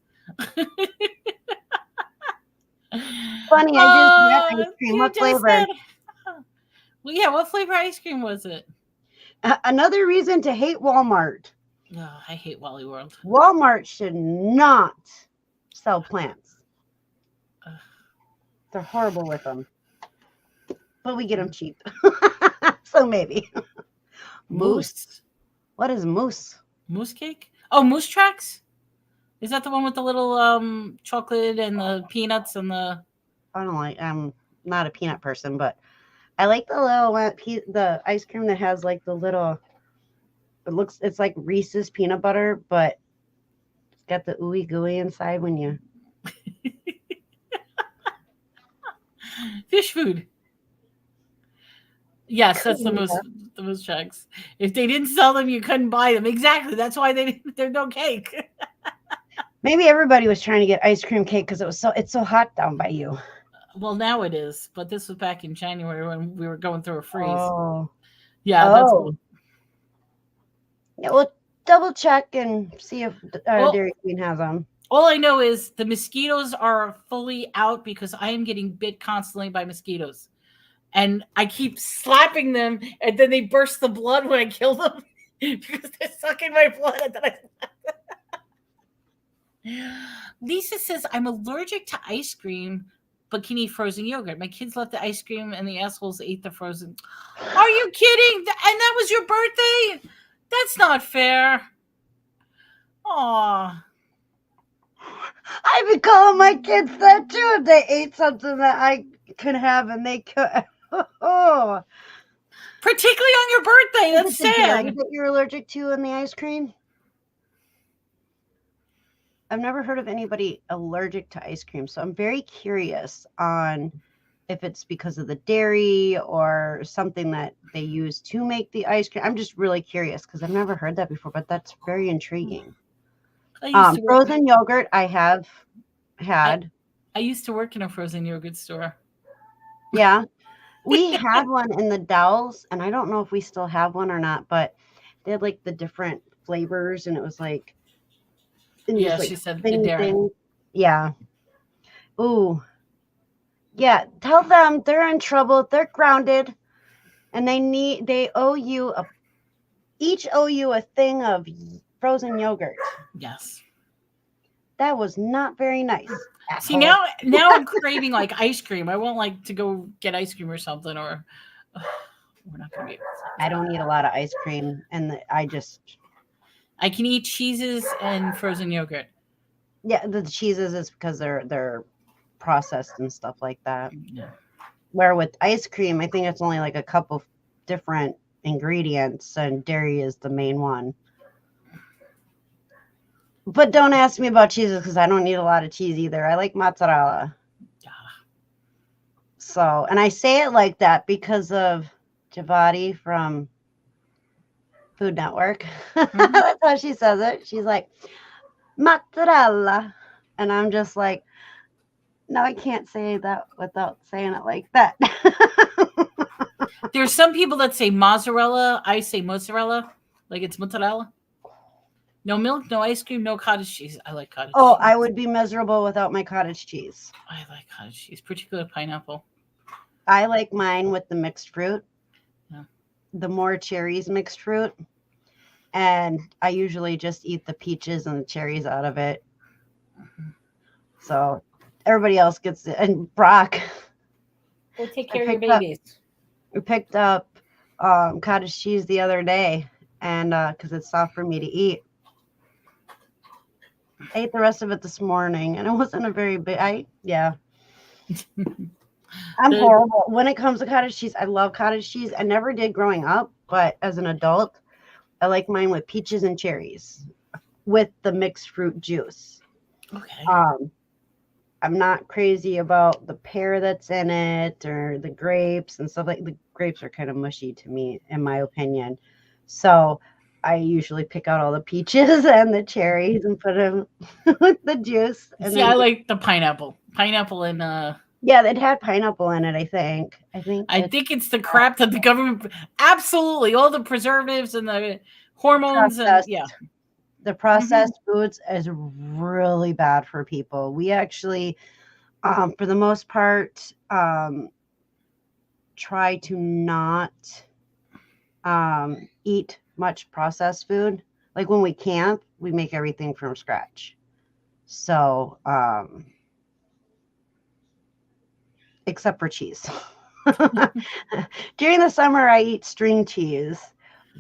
Funny, I just had ice cream. What flavor? Well, yeah, what flavor ice cream was it? Another reason to hate Walmart. Oh, I hate Wally World. Walmart should not sell plants. They're horrible with them. But we get them cheap. So maybe. Mousse. What is mousse? Mousse cake? Oh, Mousse Tracks? Is that the one with the little chocolate and the peanuts and the... I don't like... I'm not a peanut person, but I like the little one, the ice cream that has like the little... It's like Reese's peanut butter, but it's got the ooey gooey inside when you... Fish food. Yes, that's the Mousse Tracks. If they didn't sell them, you couldn't buy them. Exactly. That's why they're no cake. Maybe everybody was trying to get ice cream cake because it's so hot down by you. Well, now it is, but this was back in January when we were going through a freeze. Oh. Yeah, that's cool. Yeah, we'll double check and see if Dairy Queen has them. All I know is the mosquitoes are fully out because I am getting bit constantly by mosquitoes. And I keep slapping them, and then they burst the blood when I kill them because they're sucking my blood. And then Lisa says, I'm allergic to ice cream, but can eat frozen yogurt. My kids left the ice cream, and the assholes ate the frozen. Are you kidding? And that was your birthday? That's not fair. Aw. I've been calling my kids that too if they ate something that I could have and they could. Oh. Particularly on your birthday. That's sad. That you're allergic to in the ice cream? I've never heard of anybody allergic to ice cream, so I'm very curious on if it's because of the dairy or something that they use to make the ice cream. I'm just really curious because I've never heard that before, but that's very intriguing. Frozen yogurt I have had. I used to work in a frozen yogurt store. Yeah. We had one in the Dells, and I don't know if we still have one or not, but they had like the different flavors, and it was like... Yeah, she said the dairy. Yeah. Ooh. Yeah, tell them they're in trouble. They're grounded, and they owe you each owe you a thing of frozen yogurt. Yes. That was not very nice. See, asshole. now I'm craving like ice cream. I won't like to go get ice cream or something, or we're not gonna be able to. I don't eat a lot of ice cream, and I can eat cheeses and frozen yogurt. yeah, the cheeses is because they're processed and stuff like that. Yeah. Where with ice cream, I think it's only like a couple different ingredients, and dairy is the main one. But don't ask me about cheeses because I don't eat a lot of cheese either. I like mozzarella. Yeah. So, and I say it like that because of Javati from Food Network. Mm-hmm. That's how she says it. She's like, mozzarella. And I'm just like, no, I can't say that without saying it like that. There's some people that say mozzarella. I say mozzarella, like it's mozzarella. No milk, no ice cream, no cottage cheese. I like cottage cheese. Oh, I would be miserable without my cottage cheese. I like cottage cheese, particularly pineapple. I like mine with the mixed fruit. Yeah. The more cherries mixed fruit. And I usually just eat the peaches and the cherries out of it. Mm-hmm. So everybody else gets it. And Brock. We'll take care of your babies. We picked up cottage cheese the other day, and because it's soft for me to eat. I ate the rest of it this morning, and it wasn't a very big. Yeah. I'm horrible when it comes to cottage cheese. I love cottage cheese. I never did growing up, but as an adult, I like mine with peaches and cherries, with the mixed fruit juice. Okay. I'm not crazy about the pear that's in it or the grapes and stuff. Like the grapes are kind of mushy to me, in my opinion. So I usually pick out all the peaches and the cherries and put them with the juice. And see, I like the pineapple. Pineapple and yeah, it had pineapple in it. I think it's the crap that the government absolutely all the preservatives and the hormones and yeah. The processed foods is really bad for people. We actually, for the most part, try to not eat much processed food. Like when we camp, we make everything from scratch. So, except for cheese. During the summer, I eat string cheese.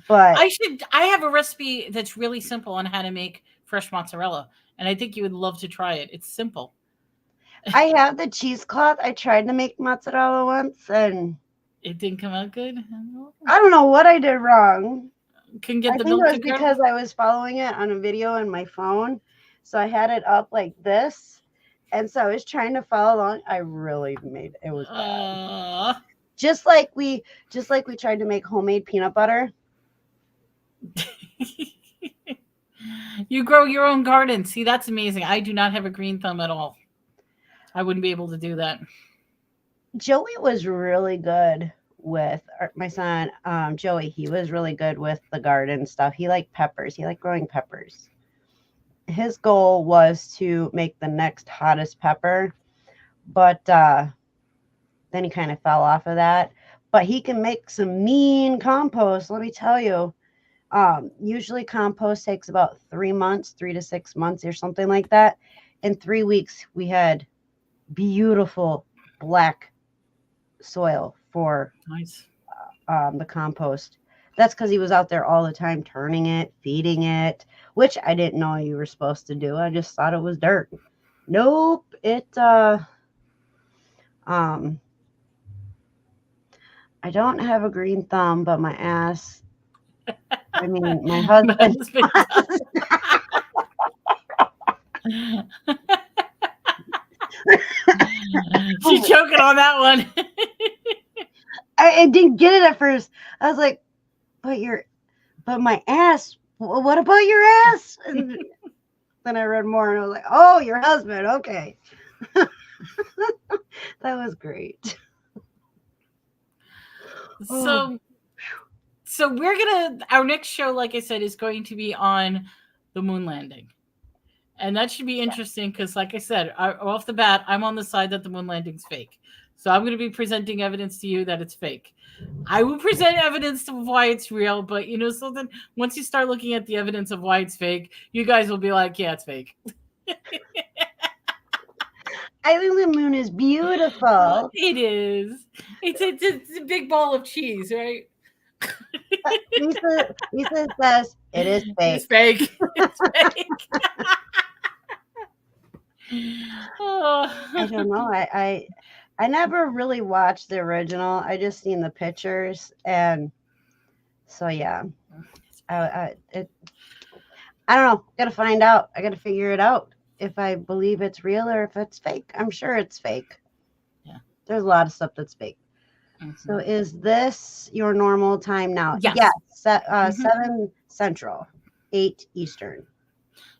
But I have a recipe that's really simple on how to make fresh mozzarella, and I think you would love to try it. It's simple. I have the cheesecloth. I tried to make mozzarella once, and it didn't come out good. I don't know what I did wrong. Couldn't get I the think milk. it was because I was following it on a video on my phone, so I had it up like this, and so I was trying to follow along. I really made it was bad. Just like we tried to make homemade peanut butter. You grow your own garden. See, that's amazing. I do not have a green thumb at all. I wouldn't be able to do that. Joey was really good with my son, Joey. He was really good with the garden stuff. He liked peppers. He liked growing peppers. His goal was to make the next hottest pepper, but then he kind of fell off of that. But he can make some mean compost, let me tell you. Usually compost takes about 3 months, 3 to 6 months or something like that. In 3 weeks, we had beautiful black soil for nice. The compost. That's because he was out there all the time turning it, feeding it, which I didn't know you were supposed to do. I just thought it was dirt. Nope. I don't have a green thumb, but my ass. I mean, my husband. She's joking on that one. I didn't get it at first. I was like, but my ass. What about your ass? And then I read more and I was like, oh, your husband. Okay. That was great. So our next show, like I said, is going to be on the moon landing. And that should be interesting because, like I said, off the bat, I'm on the side that the moon landing's fake. So I'm going to be presenting evidence to you that it's fake. I will present evidence of why it's real, but you know something? Once you start looking at the evidence of why it's fake, you guys will be like, yeah, it's fake. I think the moon is beautiful. It is. It's a big ball of cheese, right? Lisa says it is fake. It's fake. It's fake. Oh. I don't know. I never really watched the original. I just seen the pictures, and so yeah. I don't know. Gotta find out. I gotta figure it out if I believe it's real or if it's fake. I'm sure it's fake. Yeah. There's a lot of stuff that's fake. Mm-hmm. So is this your normal time now? Yes. Yes. 7 Central, 8 Eastern.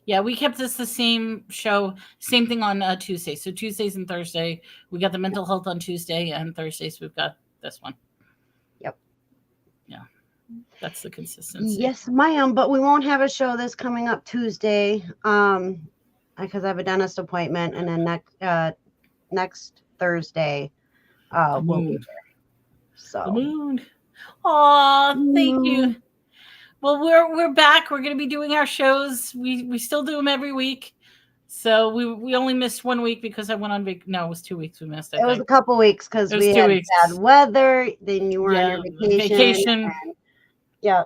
Yeah, we kept this the same show, same thing on Tuesday. So Tuesdays and Thursday, we got the mental health on Tuesday, and Thursdays we've got this one. Yep. Yeah, that's the consistency. Yes, ma'am. But we won't have a show this coming up Tuesday, because I have a dentist appointment, and then next Thursday, we'll be there. So the moon. Oh, thank you. Well, we're back. We're going to be doing our shows. We still do them every week. So we only missed 1 week because I went on vacation. No, it was 2 weeks we missed. It was a couple weeks because we had bad weather. Then you were on your vacation. Yeah.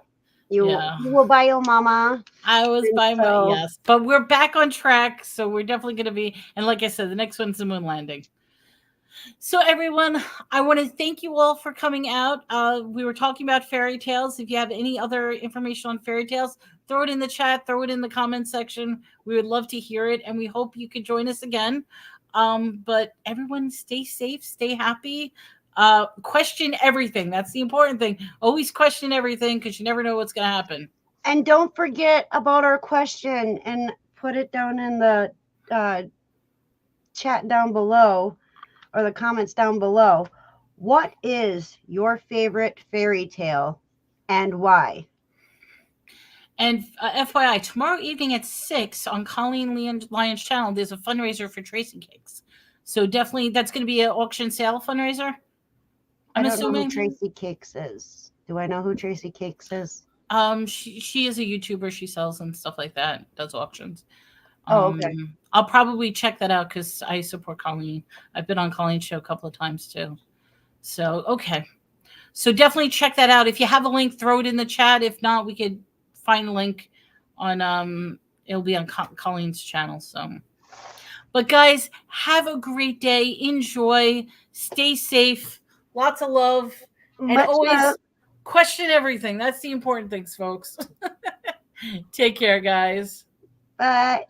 You were by your mama. I was by my, yes. But we're back on track. So we're definitely going to be. And like I said, the next one's the moon landing. So everyone, I want to thank you all for coming out. We were talking about fairy tales. If you have any other information on fairy tales, throw it in the chat, throw it in the comment section. We would love to hear it, and we hope you could join us again. But everyone, stay safe, stay happy. Question everything. That's the important thing. Always question everything because you never know what's going to happen. And don't forget about our question and put it down in the chat down below. Or the comments down below. What is your favorite fairy tale and why? And FYI, tomorrow evening at 6 on Colleen Lyon's channel, there's a fundraiser for Tracy Cakes. So definitely that's going to be an auction sale fundraiser. I'm assuming. Know who Tracy Cakes is. Do I know who Tracy Cakes is? She is a YouTuber. She sells and stuff like that. Does auctions. Okay. I'll probably check that out because I support Colleen. I've been on Colleen's show a couple of times too. So, okay. So definitely check that out. If you have a link, throw it in the chat. If not, we could find a link on, it'll be on Colleen's channel. So, but guys, have a great day. Enjoy. Stay safe. Lots of love. And always question everything. That's the important things, folks. Take care, guys. Bye.